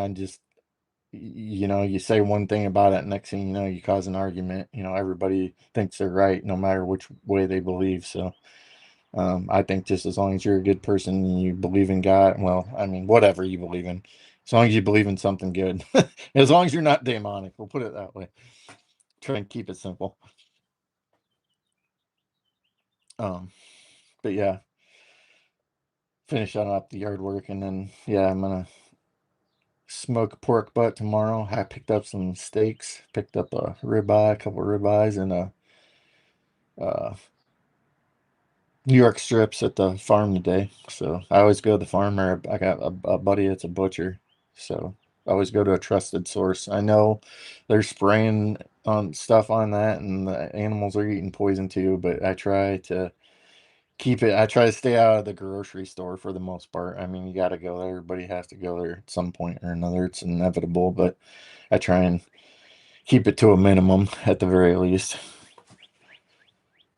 you know, you say one thing about it, next thing you know, you cause an argument. You know, everybody thinks they're right, no matter which way they believe. So, I think just as long as you're a good person and you believe in God, well, I mean, whatever you believe in, as long as you believe in something good, as long as you're not demonic, we'll put it that way. Try and keep it simple. Um, but yeah, finish on up the yard work, and then yeah, I'm gonna smoke a pork butt tomorrow. I picked up some steaks, picked up a ribeye, a couple ribeyes, and a uh, New York strips at the farm today. So I always go to the farmer. I got a buddy that's a butcher, so I always go to a trusted source. I know they're spraying on stuff on that, and the animals are eating poison too. But I try to keep it. I try to stay out of the grocery store for the most part. I mean, you got to go there. Everybody has to go there at some point or another. It's inevitable, but I try and keep it to a minimum at the very least.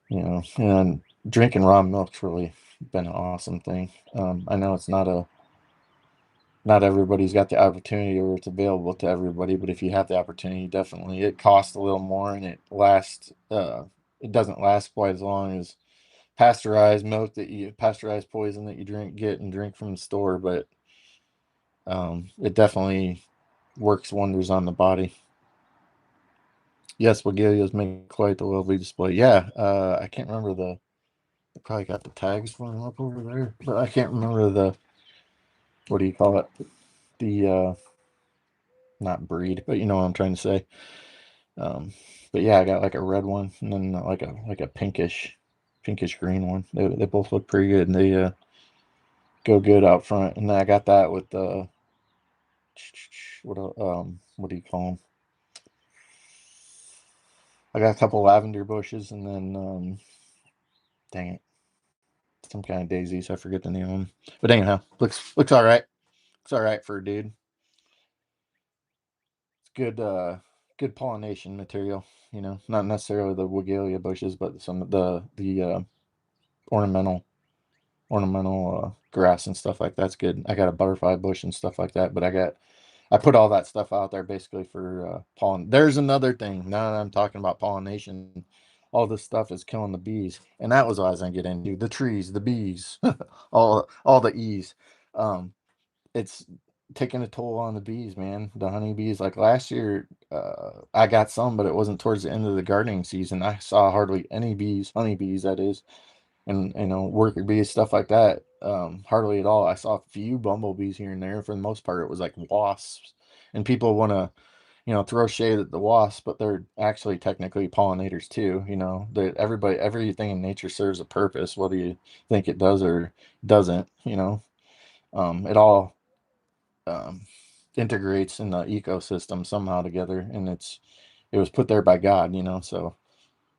You know, and drinking raw milk's really been an awesome thing. I know it's not everybody's got the opportunity or it's available to everybody, but if you have the opportunity, definitely it costs a little more and it doesn't last quite as long as pasteurized poison that you get and drink from the store, but it definitely works wonders on the body. Yes, Wagilias make quite the lovely display. Yeah, I can't remember I probably got the tags for them up over there, but I can't remember what do you call it? The not breed, but you know what I'm trying to say. Um, but yeah, I got like a red one and then like a pinkish green one. They both look pretty good and they go good out front. And then I got that with the what do you call them? I got a couple lavender bushes and then dang it, some kind of daisies. I forget the name of them. But anyhow, looks all right. It's all right for a dude. It's good pollination material, you know, not necessarily the Wigelia bushes, but some of the ornamental grass and stuff like that's good. I got a butterfly bush and stuff like that, but I put all that stuff out there basically for pollen. There's another thing. Now that I'm talking about pollination, all this stuff is killing the bees, and that was what I was gonna get into. The trees, the bees, all the E's. Um, it's taking a toll on the bees, man. The honeybees. Like last year, I got some, but it wasn't towards the end of the gardening season. I saw hardly any honeybees, that is, and you know, worker bees, stuff like that. Hardly at all. I saw a few bumblebees here and there. For the most part, it was like wasps. And people want to, you know, throw shade at the wasps, but they're actually technically pollinators too. You know, everything in nature serves a purpose, whether you think it does or doesn't. You know, it all um, integrates in the ecosystem somehow together, and it was put there by God. You know, so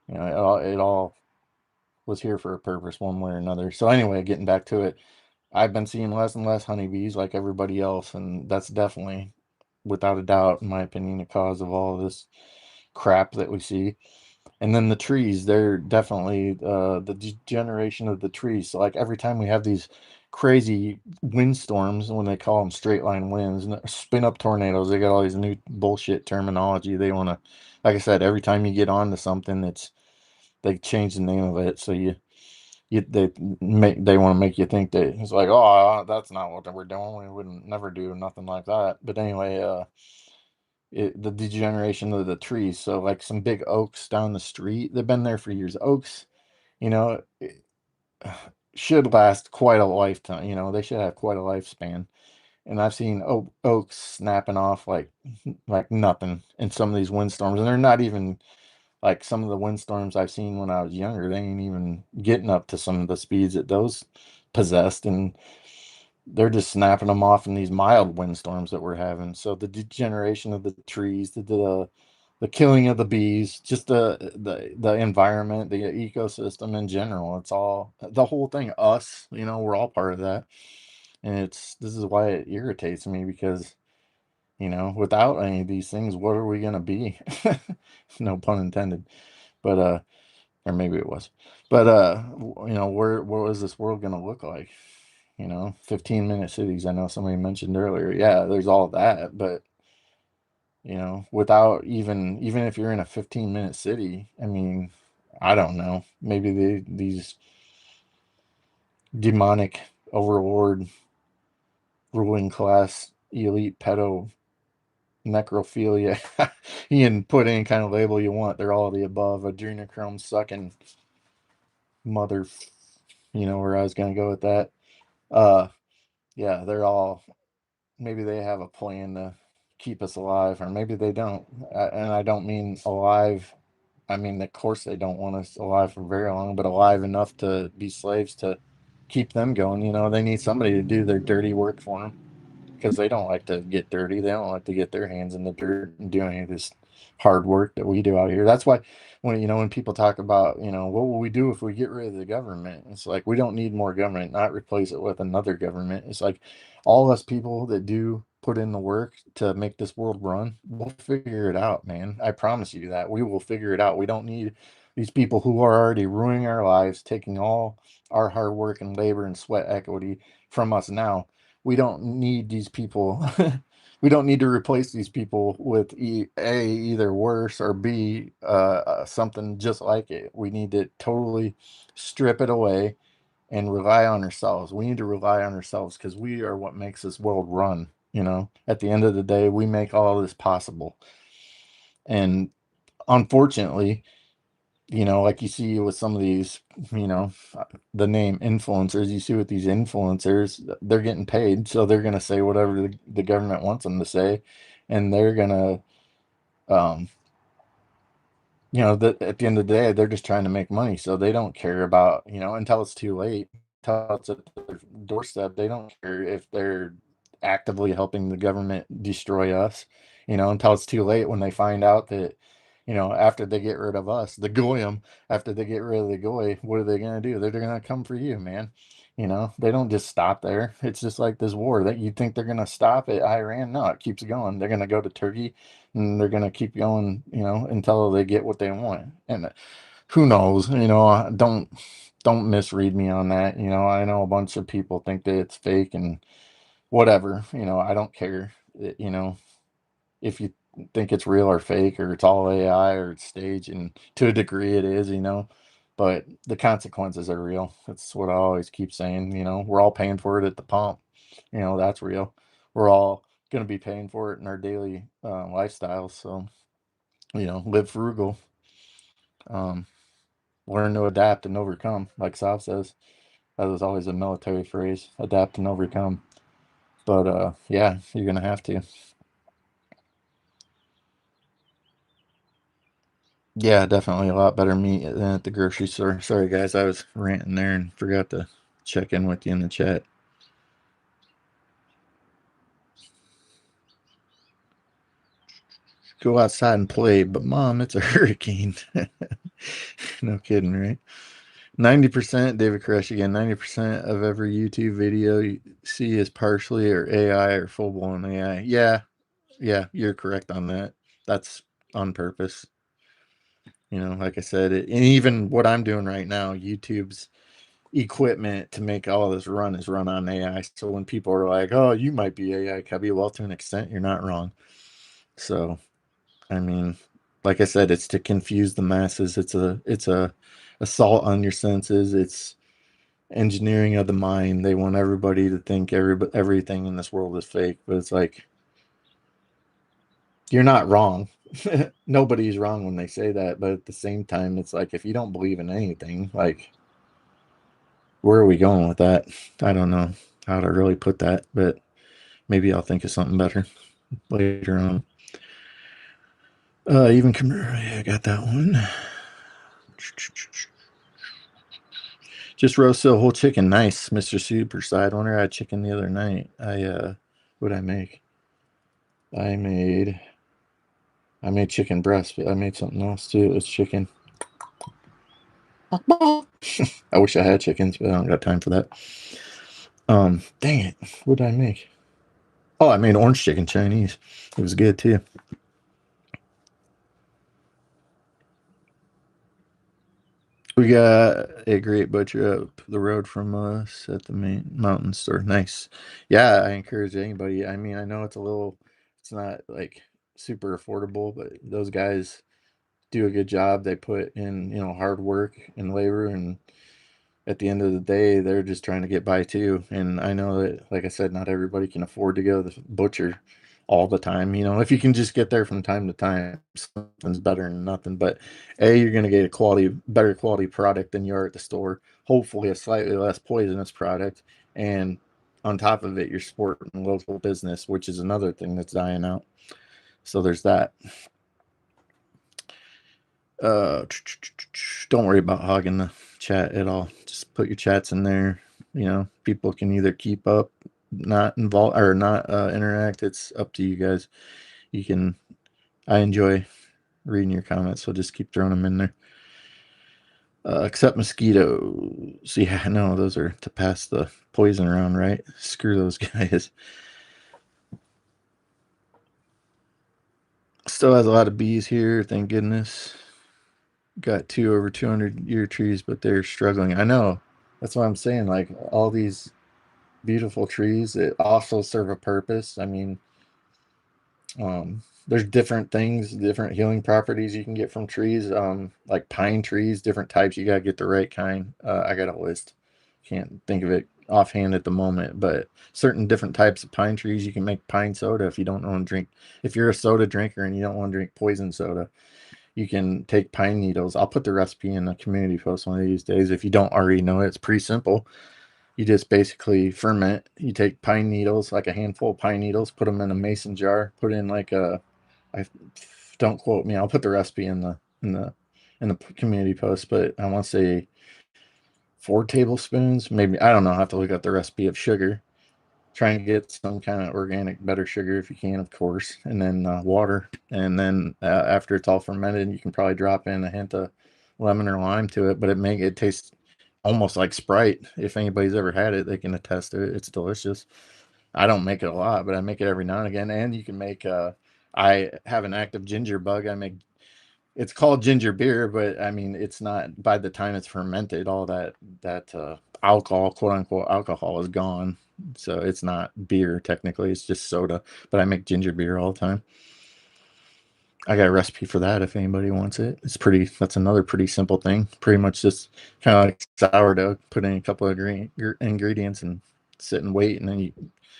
you know, it all was here for a purpose one way or another. So anyway, getting back to it, I've been seeing less and less honeybees like everybody else, and that's definitely, without a doubt, in my opinion, the cause of all this crap that we see. And then the trees, they're definitely the degeneration of the trees. So like every time we have these crazy windstorms, when they call them straight line winds and spin up tornadoes, they got all these new bullshit terminology. They want to, like I said, every time you get onto something, they change the name of it. So they want to make you think that it's like, oh, that's not what we're doing. We wouldn't never do nothing like that. But anyway, the degeneration of the trees. So like some big oaks down the street, they've been there for years. Oaks, you know, should last quite a lifetime. You know, they should have quite a lifespan. And I've seen oaks snapping off like nothing in some of these windstorms, and they're not even like some of the windstorms I've seen when I was younger. They ain't even getting up to some of the speeds that those possessed, and they're just snapping them off in these mild windstorms that we're having. So the degeneration of the trees, the killing of the bees, just the environment, the ecosystem in general. It's all the whole thing. Us, you know, we're all part of that, and this is why it irritates me because you know, without any of these things, what are we gonna be? No pun intended. But or maybe it was. But you know, what is this world gonna look like? You know, 15-minute cities. I know somebody mentioned earlier. Yeah, there's all that, but without even if you're in a 15-minute city, I mean, I don't know, maybe these demonic overlord ruling class elite pedo necrophilia you can put any kind of label you want, they're all the above, adrenochrome sucking mother, where I was going to go with that. uh yeah, they're all, maybe they have a plan to keep us alive, or maybe they don't. And I don't mean alive, I mean, of course they don't want us alive for very long, but alive enough to be slaves to keep them going. They need somebody to do their dirty work for them, because they don't like to get dirty. They don't like to get their hands in the dirt and do any of this hard work that we do out here. That's why when people talk about, what will we do if we get rid of the government? It's like, we don't need more government, not replace it with another government. It's like, all us people that do put in the work to make this world run, we'll figure it out, man. I promise you that we will figure it out. We don't need these people who are already ruining our lives, taking all our hard work and labor and sweat equity from us now. We don't need these people. We don't need to replace these people with either worse or B, something just like it. We need to totally strip it away and rely on ourselves. We need to rely on ourselves, because we are what makes this world run. At the end of the day, we make all this possible. And unfortunately, like you see with some of these, you know, the name influencers, you see with these influencers, they're getting paid. So they're going to say whatever the government wants them to say. And they're going to, at the end of the day, they're just trying to make money. So they don't care about, until it's too late, until it's at their doorstep. They don't care if they're actively helping the government destroy us, until it's too late, when they find out that, after they get rid of us, the goyim, after they get rid of the goy, what are they going to do? They're going to come for you, man. They don't just stop there. It's just like this war that you think they're going to stop at Iran. No, it keeps going. They're going to go to Turkey, and they're going to keep going, until they get what they want. And who knows, don't misread me on that. I know a bunch of people think that it's fake and whatever. I don't care. If you think it's real or fake, or it's all AI, or it's staged, and to a degree it is, but the consequences are real. That's what I always keep saying. We're all paying for it at the pump. That's real. We're all going to be paying for it in our daily lifestyles. So, live frugal, um, learn to adapt and overcome, like Sav says. That was always a military phrase: adapt and overcome. But yeah, you're gonna have to. Yeah, definitely a lot better meat than at the grocery store. Sorry, guys, I was ranting there and forgot to check in with you in the chat. Go outside and play, but mom, it's a hurricane. No kidding, right? 90%, David Koresh again, 90% of every YouTube video you see is partially or AI or full blown AI. Yeah, yeah, you're correct on that. That's on purpose. Like I said, and even what I'm doing right now, YouTube's equipment to make all this run is run on AI. So when people are like, "Oh, you might be AI, Cubby," well, to an extent, you're not wrong. So, I mean, like I said, it's to confuse the masses. It's a assault on your senses. It's engineering of the mind. They want everybody to think everything in this world is fake, but it's like, you're not wrong. Nobody's wrong when they say that, but at the same time, it's like, if you don't believe in anything, like, where are we going with that? I don't know how to really put that, but maybe I'll think of something better later on. Even yeah, I got that one. Just roasted a whole chicken. Nice, Mr. Super Side. Wonder I had chicken the other night. What'd I make? I made I made chicken breast, but I made something else too. It was chicken. I wish I had chickens, but I don't got time for that. Dang it. What did I make? Oh, I made orange chicken Chinese. It was good too. We got a great butcher up the road from us at the main mountain store. Nice. Yeah, I encourage anybody. I mean, I know it's not like super affordable, but those guys do a good job. They put in, hard work and labor, and at the end of the day, they're just trying to get by too. And I know that, like I said, not everybody can afford to go to the butcher all the time. If you can just get there from time to time, something's better than nothing. But you're going to get better quality product than you are at the store. Hopefully, a slightly less poisonous product. And on top of it, you're supporting local business, which is another thing that's dying out. So there's that. Uh, don't worry about hogging the chat at all. Just put your chats in there. People can either keep up, not involve, or not interact. It's up to you guys. You can. I enjoy reading your comments, so just keep throwing them in there. Except mosquitoes. Yeah, no, those are to pass the poison around, right? Screw those guys. Still has a lot of bees here, thank goodness. Got two over 200-year trees, but they're struggling. I know. That's what I'm saying. Like all these beautiful trees that also serve a purpose. I mean, there's different things, different healing properties you can get from trees. Like pine trees, different types. You gotta get the right kind. I got a list. Can't think of it offhand at the moment, but certain different types of pine trees, you can make pine soda if you don't want to drink. If you're a soda drinker and you don't want to drink poison soda, you can take pine needles. I'll put the recipe in the community post one of these days. If you don't already know it, it's pretty simple. You just basically ferment. You take pine needles, like a handful of pine needles, put them in a mason jar, put in like I don't quote me. I'll put the recipe in the community post, but I want to say 4 tablespoons, maybe. I don't know. I have to look up the recipe of sugar. Try and get some kind of organic, better sugar if you can, of course, and then water. And then after it's all fermented, you can probably drop in a hint of lemon or lime to it, but it tastes almost like Sprite. If anybody's ever had it, they can attest to it. It's delicious. I don't make it a lot, but I make it every now and again. And you can make I have an active ginger bug. It's called ginger beer, but I mean it's not. By the time it's fermented, all that alcohol, quote unquote alcohol, is gone. So it's not beer technically, it's just soda. But I make ginger beer all the time. I got a recipe for that if anybody wants it. That's another pretty simple thing. Pretty much just kind of like sourdough. Put in a couple of ingredients and sit and wait, and then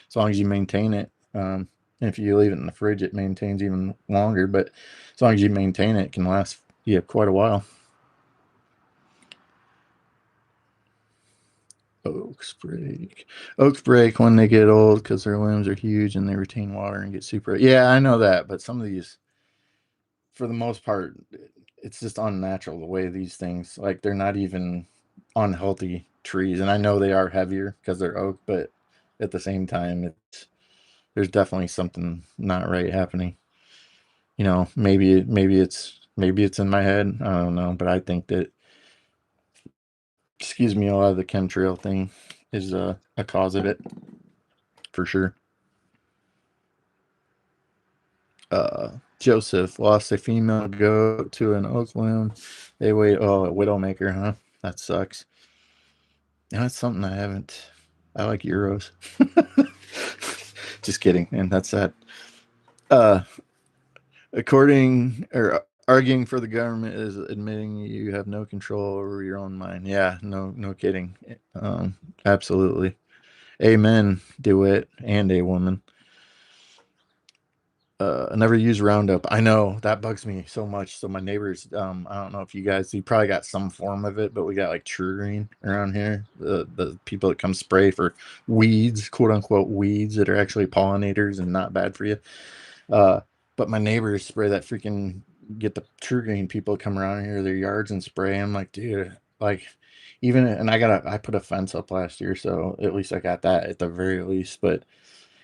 as long as you maintain it, if you leave it in the fridge, it maintains even longer. But as long as you maintain it, it can last quite a while. Oaks break when they get old because their limbs are huge and they retain water and get super. Yeah, I know that, but some of these, for the most part, it's just unnatural the way these things, like, they're not even unhealthy trees. And I know they are heavier because they're oak, but at the same time, there's definitely something not right happening. Maybe it's in my head. I don't know, but I think that, excuse me, a lot of the chemtrail thing is a cause of it for sure. Joseph lost a female goat to an oak limb. A widowmaker, huh? That sucks. That's something I haven't. I like euros. Just kidding, and that's that. Uh, according or arguing for the government is admitting you have no control over your own mind. Yeah, no kidding. Absolutely. Amen, DeWitt, and a woman. I never use Roundup. I know that bugs me so much. So my neighbors, I don't know if you probably got some form of it, but we got like TruGreen around here. The people that come spray for weeds, quote unquote weeds that are actually pollinators and not bad for you. Uh, but my neighbors spray that freaking get the TruGreen people come around here their yards and spray. I'm like, dude, like even and I put a fence up last year, so at least I got that at the very least, but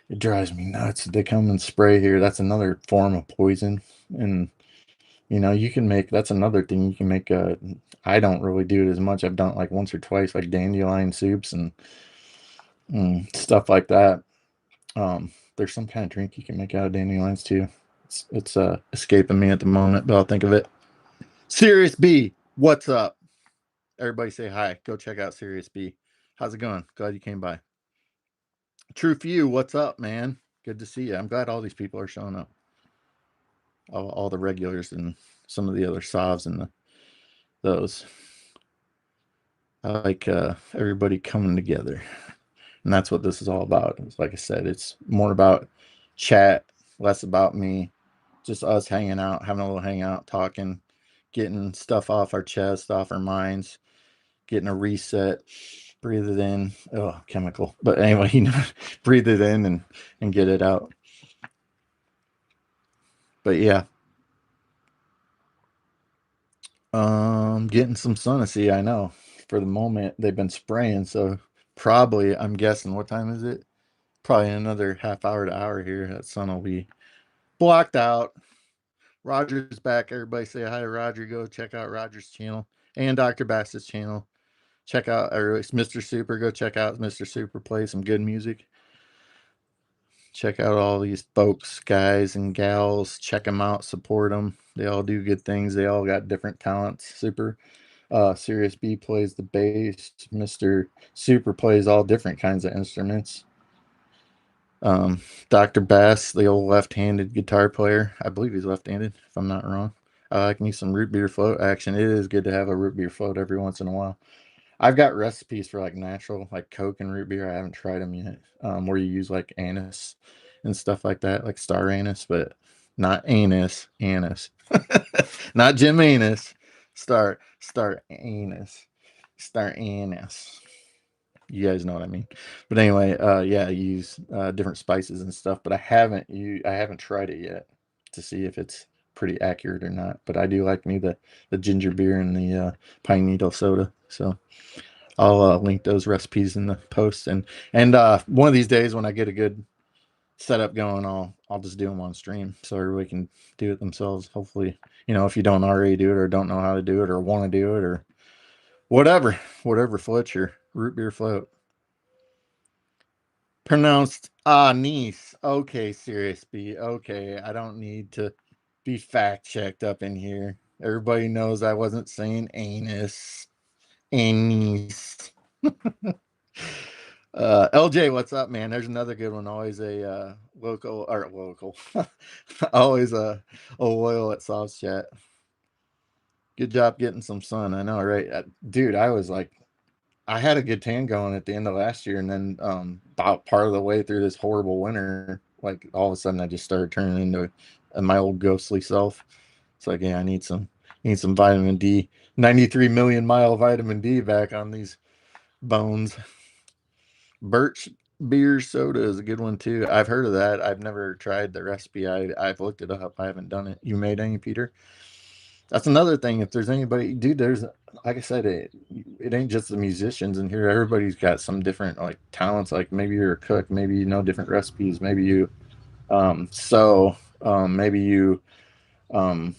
it drives me nuts. They come and spray here. That's another form of poison. And you can make that's another thing you can make. I don't really do it as much. I've done it like once or twice, like dandelion soups and stuff like that. There's some kind of drink you can make out of dandelions too. It's escaping me at the moment, but I'll think of it. Serious B, what's up? Everybody say hi. Go check out Serious B. How's it going? Glad you came by. True Few, what's up, man? Good to see you. I'm glad all these people are showing up. all the regulars and some of the other sovs and those. I like everybody coming together, and that's what this is all about. It's like I said, it's more about chat, less about me, just us hanging out, having a little hangout, talking, getting stuff off our chest, off our minds, getting a reset, breathe it in. Oh, chemical. But anyway, breathe it in and get it out. But yeah, getting some sun to see. I know for the moment they've been spraying, so probably I'm guessing what time is it? Probably another half hour to hour here. That sun will be blocked out. Roger's back. Everybody say hi to Roger. Go check out Roger's channel and Dr. Bass's channel. Check out, or it's Mr. Super. Go check out Mr. Super. Play some good music. Check out all these folks, guys and gals. Check them out. Support them. They all do good things. They all got different talents. Super. Sirius B plays the bass. Mr. Super plays all different kinds of instruments. Dr. Bass, the old left-handed guitar player. I believe he's left-handed, if I'm not wrong. I can use some root beer float action. It is good to have a root beer float every once in a while. I've got recipes for like natural, like Coke and root beer. I haven't tried them yet. Where you use like anise and stuff like that, like star anise, but not anise, not Jim Anise. Star anise, star anise. You guys know what I mean. But anyway, yeah, I use different spices and stuff, but I haven't tried it yet to see if it's pretty accurate or not. But I do like me the ginger beer and the pine needle soda. So I'll link those recipes in the post and one of these days when I get a good setup going, I'll just do them on stream so everybody can do it themselves. Hopefully, if you don't already do it or don't know how to do it or want to do it or whatever floats your root beer float. Pronounced anise. Okay, Sirius B. Okay, I don't need to be fact checked up in here. Everybody knows I wasn't saying anus. Anise. LJ, what's up, man? There's another good one. Always a local. Always a loyal at Sauce Chat. Good job getting some sun. I know, right? Dude, I was like, I had a good tan going at the end of last year, and then about part of the way through this horrible winter, like all of a sudden I just started turning into my old ghostly self. It's like, yeah, I need some vitamin D. 93 million mile vitamin D back on these bones. Birch beer soda is a good one too. I've heard of that. I've never tried the recipe. I've looked it up. I haven't done it. You made any, Peter? That's another thing. If there's anybody, dude, there's like I said, it ain't just the musicians in here. Everybody's got some different like talents. Like maybe you're a cook, maybe you know different recipes, maybe you maybe you um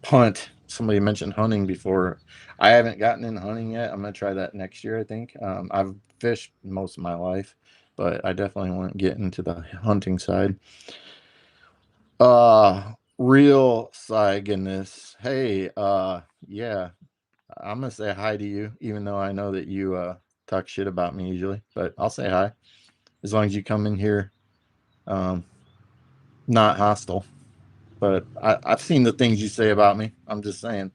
hunt. Somebody mentioned hunting before. I haven't gotten in hunting yet. I'm gonna try that next year, I think. I've fished most of my life, but I definitely want to get into the hunting side. Real Cyganus. Hey, yeah, I'm gonna say hi to you, even though I know that you talk shit about me usually, but I'll say hi as long as you come in here, um, not hostile. But I've seen the things you say about me. I'm just saying.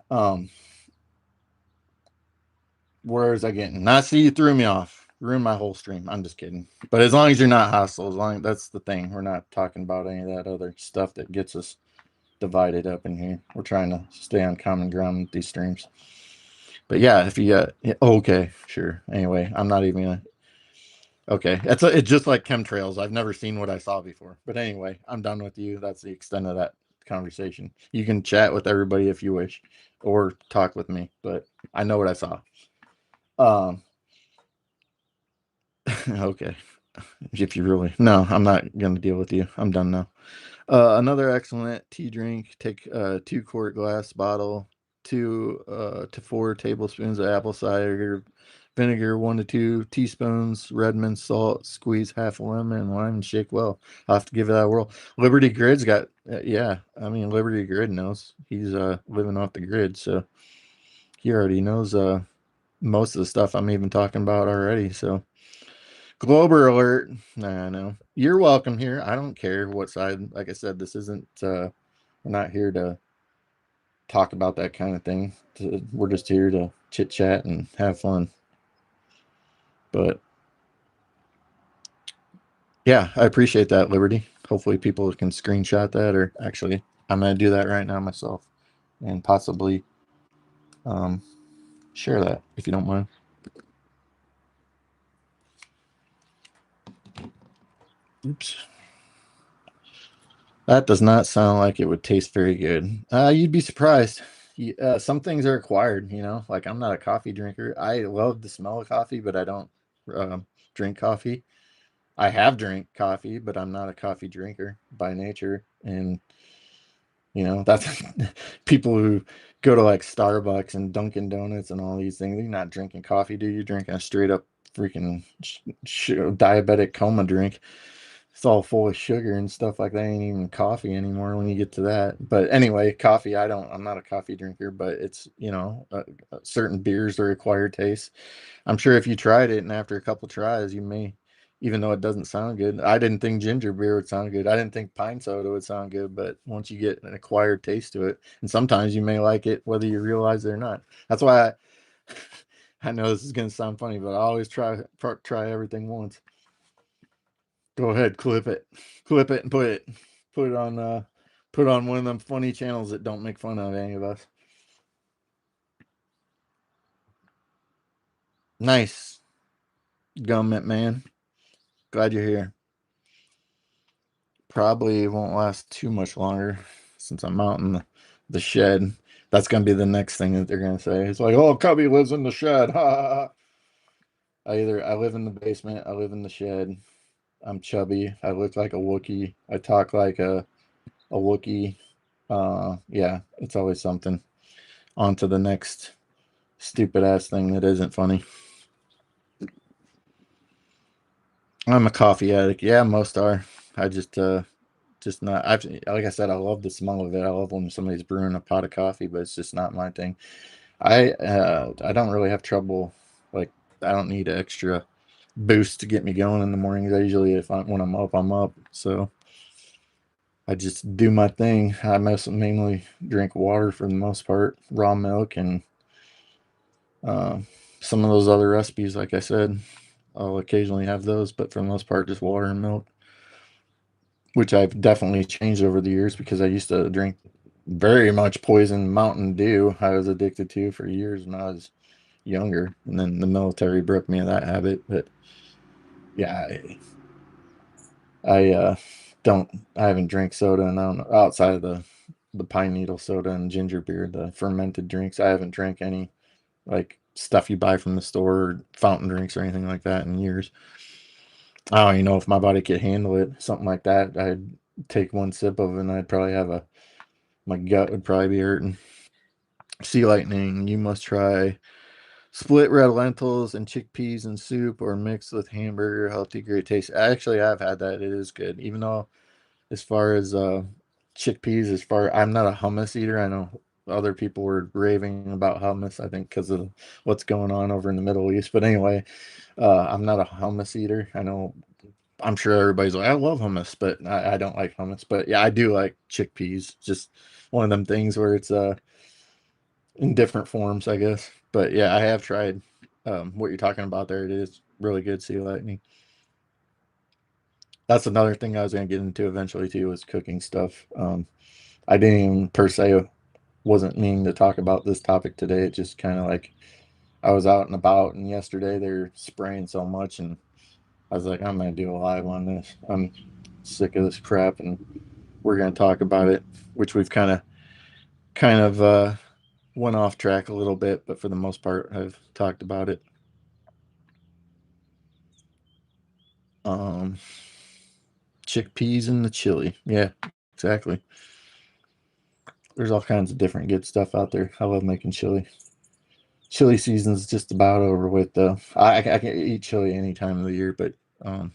Um, where is I getting? Not see you threw me off, ruined my whole stream. I'm just kidding. But as long as you're not hostile, as long that's the thing. We're not talking about any of that other stuff that gets us divided up in here. We're trying to stay on common ground with these streams. But yeah, if you got okay, sure. Anyway, I'm not even gonna. Okay, it's just like chemtrails. I've never seen what I saw before. But anyway, I'm done with you. That's the extent of that conversation. You can chat with everybody if you wish, or talk with me. But I know what I saw. Um. Okay. If you really no, I'm not gonna deal with you. I'm done now. Another excellent tea drink. Take a 2-quart glass bottle, 2 to 4 tablespoons of apple cider vinegar, 1 to 2 teaspoons Redmond salt, squeeze half a lemon and lime and shake well. I'll have to give it that a whirl. Liberty Grid's got yeah, I mean Liberty Grid knows. He's living off the grid, so he already knows most of the stuff I'm even talking about already. So Glober alert. Nah, no. You're welcome here. I don't care what side. Like I said, this isn't we're not here to talk about that kind of thing. We're just here to chit chat and have fun. But yeah, I appreciate that, Liberty. Hopefully people can screenshot that, or actually I'm gonna do that right now myself and possibly um share that if you don't mind. Oops. That does not sound like it would taste very good. You'd be surprised. Some things are acquired, you know. Like I'm not a coffee drinker. I love the smell of coffee, but I don't drink coffee. I have drank coffee, but I'm not a coffee drinker by nature. And you know, that's people who go to like Starbucks and Dunkin' Donuts and all these things. You're not drinking coffee, dude. You're drinking a straight up freaking diabetic coma drink. It's all full of sugar and stuff like that. Ain't even coffee anymore when you get to that. But anyway, coffee, I'm not a coffee drinker, but it's, you know, certain beers are acquired taste. I'm sure if you tried it and after a couple tries, you may, even though it doesn't sound good. I didn't think ginger beer would sound good. I didn't think pine soda would sound good, but once you get an acquired taste to it, and sometimes you may like it whether you realize it or not. That's why I know this is going to sound funny, but I always try everything once. Go ahead, clip it, and put it on put it on one of them funny channels that don't make fun of any of us. Nice, Gummit man. Glad you're here. Probably won't last too much longer since I'm out in the shed. That's gonna be the next thing that they're gonna say. It's like, oh, Cubby lives in the shed. Ha, ha, ha. I live in the basement, I live in the shed. I'm chubby. I look like a Wookiee. I talk like a Wookiee. Yeah, it's always something. On to the next stupid ass thing that isn't funny. I'm a coffee addict. Yeah, most are. I just not. I've like I said, I love the smell of it. I love when somebody's brewing a pot of coffee, but it's just not my thing. I don't really have trouble. Like I don't need an extra boost to get me going in the mornings. I usually if I when I'm up, I'm up. So I just do my thing. I mainly drink water for the most part, raw milk, and uh, some of those other recipes. Like I said, I'll occasionally have those, but for the most part, just water and milk, which I've definitely changed over the years because I used to drink very much poison Mountain Dew. I was addicted to for years when I was younger, and then the military broke me of that habit. But yeah, I don't. I haven't drank soda, and I don't know, outside of the pine needle soda and ginger beer, the fermented drinks. I haven't drank any like stuff you buy from the store, or fountain drinks or anything like that in years. I don't even know if my body could handle it. Something like that. I'd take one sip of it and I'd probably have a my gut would probably be hurting. Sea lightning, you must try split red lentils and chickpeas in soup or mixed with hamburger. Healthy, great taste. Actually, I've had that. It is good. Even though as far as chickpeas, I'm not a hummus eater. I know other people were raving about hummus, I think because of what's going on over in the Middle East. But anyway, I'm not a hummus eater. I know I'm sure everybody's like, I love hummus, but I don't like hummus. But yeah, I do like chickpeas. Just one of them things where it's in different forms, I guess. But yeah, I have tried what you're talking about there. It is really good sea lightning. That's another thing I was gonna get into eventually too, was cooking stuff. I didn't even per se wasn't meaning to talk about this topic today. It just kind of like I was out and about, and yesterday they're spraying so much, and I was like, I'm gonna do a live on this. I'm sick of this crap, and we're gonna talk about it, which we've kind of went off track a little bit, but for the most part, I've talked about it. Um, Chickpeas in the chili, yeah, exactly. There's all kinds of different good stuff out there. I love making chili. Chili season's just about over with, though. I can eat chili any time of the year, but um,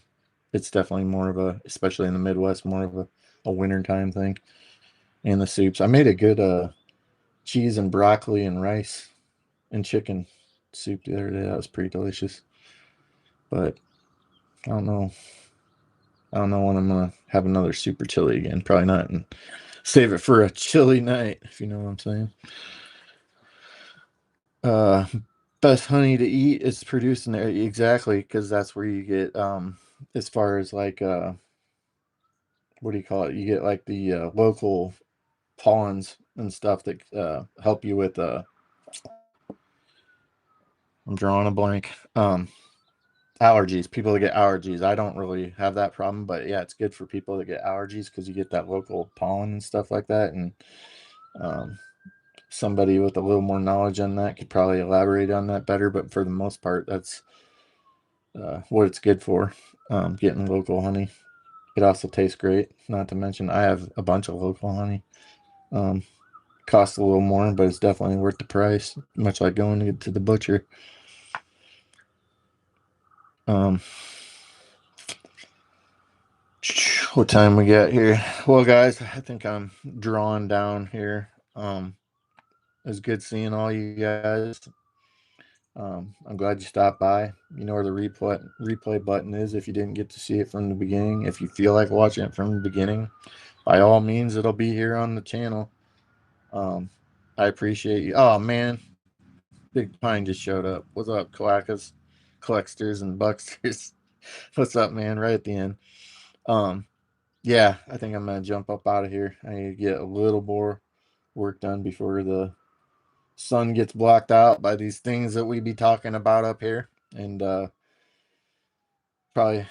it's definitely more of a, especially in the Midwest, more of a winter time thing. And the soups. I made a good cheese and broccoli and rice and chicken soup the other day. That was pretty delicious. But I don't know. I don't know when I'm gonna have another super chili again. Probably not, and save it for a chilly night, if you know what I'm saying. Uh, Best honey to eat is produced in there exactly because that's where you get as far as like what do you call it? You get like the local pollens and stuff that help you with I'm drawing a blank. Allergies. People that get allergies. I don't really have that problem, but yeah, it's good for people that get allergies because you get that local pollen and stuff like that. And um, somebody with a little more knowledge on that could probably elaborate on that better. But for the most part, that's what it's good for. Getting local honey. It also tastes great. Not to mention, I have a bunch of local honey. Um, Costs a little more, but it's definitely worth the price. Much like going to the butcher. Um, what time we got here? Well, guys, I think I'm drawing down here. It was good seeing all you guys. I'm glad you stopped by. You know where the replay button is if you didn't get to see it from the beginning. If you feel like watching it from the beginning, by all means, it'll be here on the channel. Um, I appreciate you. Oh man, Big Pine just showed up. What's up, Calakas, Collectors, and Bucksters? What's up, man? Right at the end. Um, yeah, I think I'm gonna jump up out of here. I need to get a little more work done before the sun gets blocked out by these things that we be talking about up here, and probably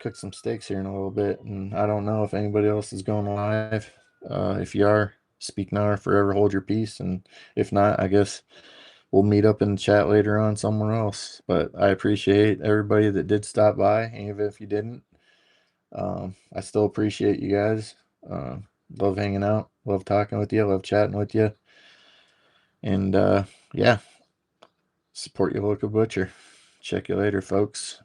cook some steaks here in a little bit. And I don't know if anybody else is going live. If you are, speak now or forever hold your peace. And if not, I guess we'll meet up in the chat later on somewhere else. But I appreciate everybody that did stop by, even if you didn't. I still appreciate you guys. Love hanging out, love talking with you, love chatting with you. And yeah, support your local butcher. Check you later, folks.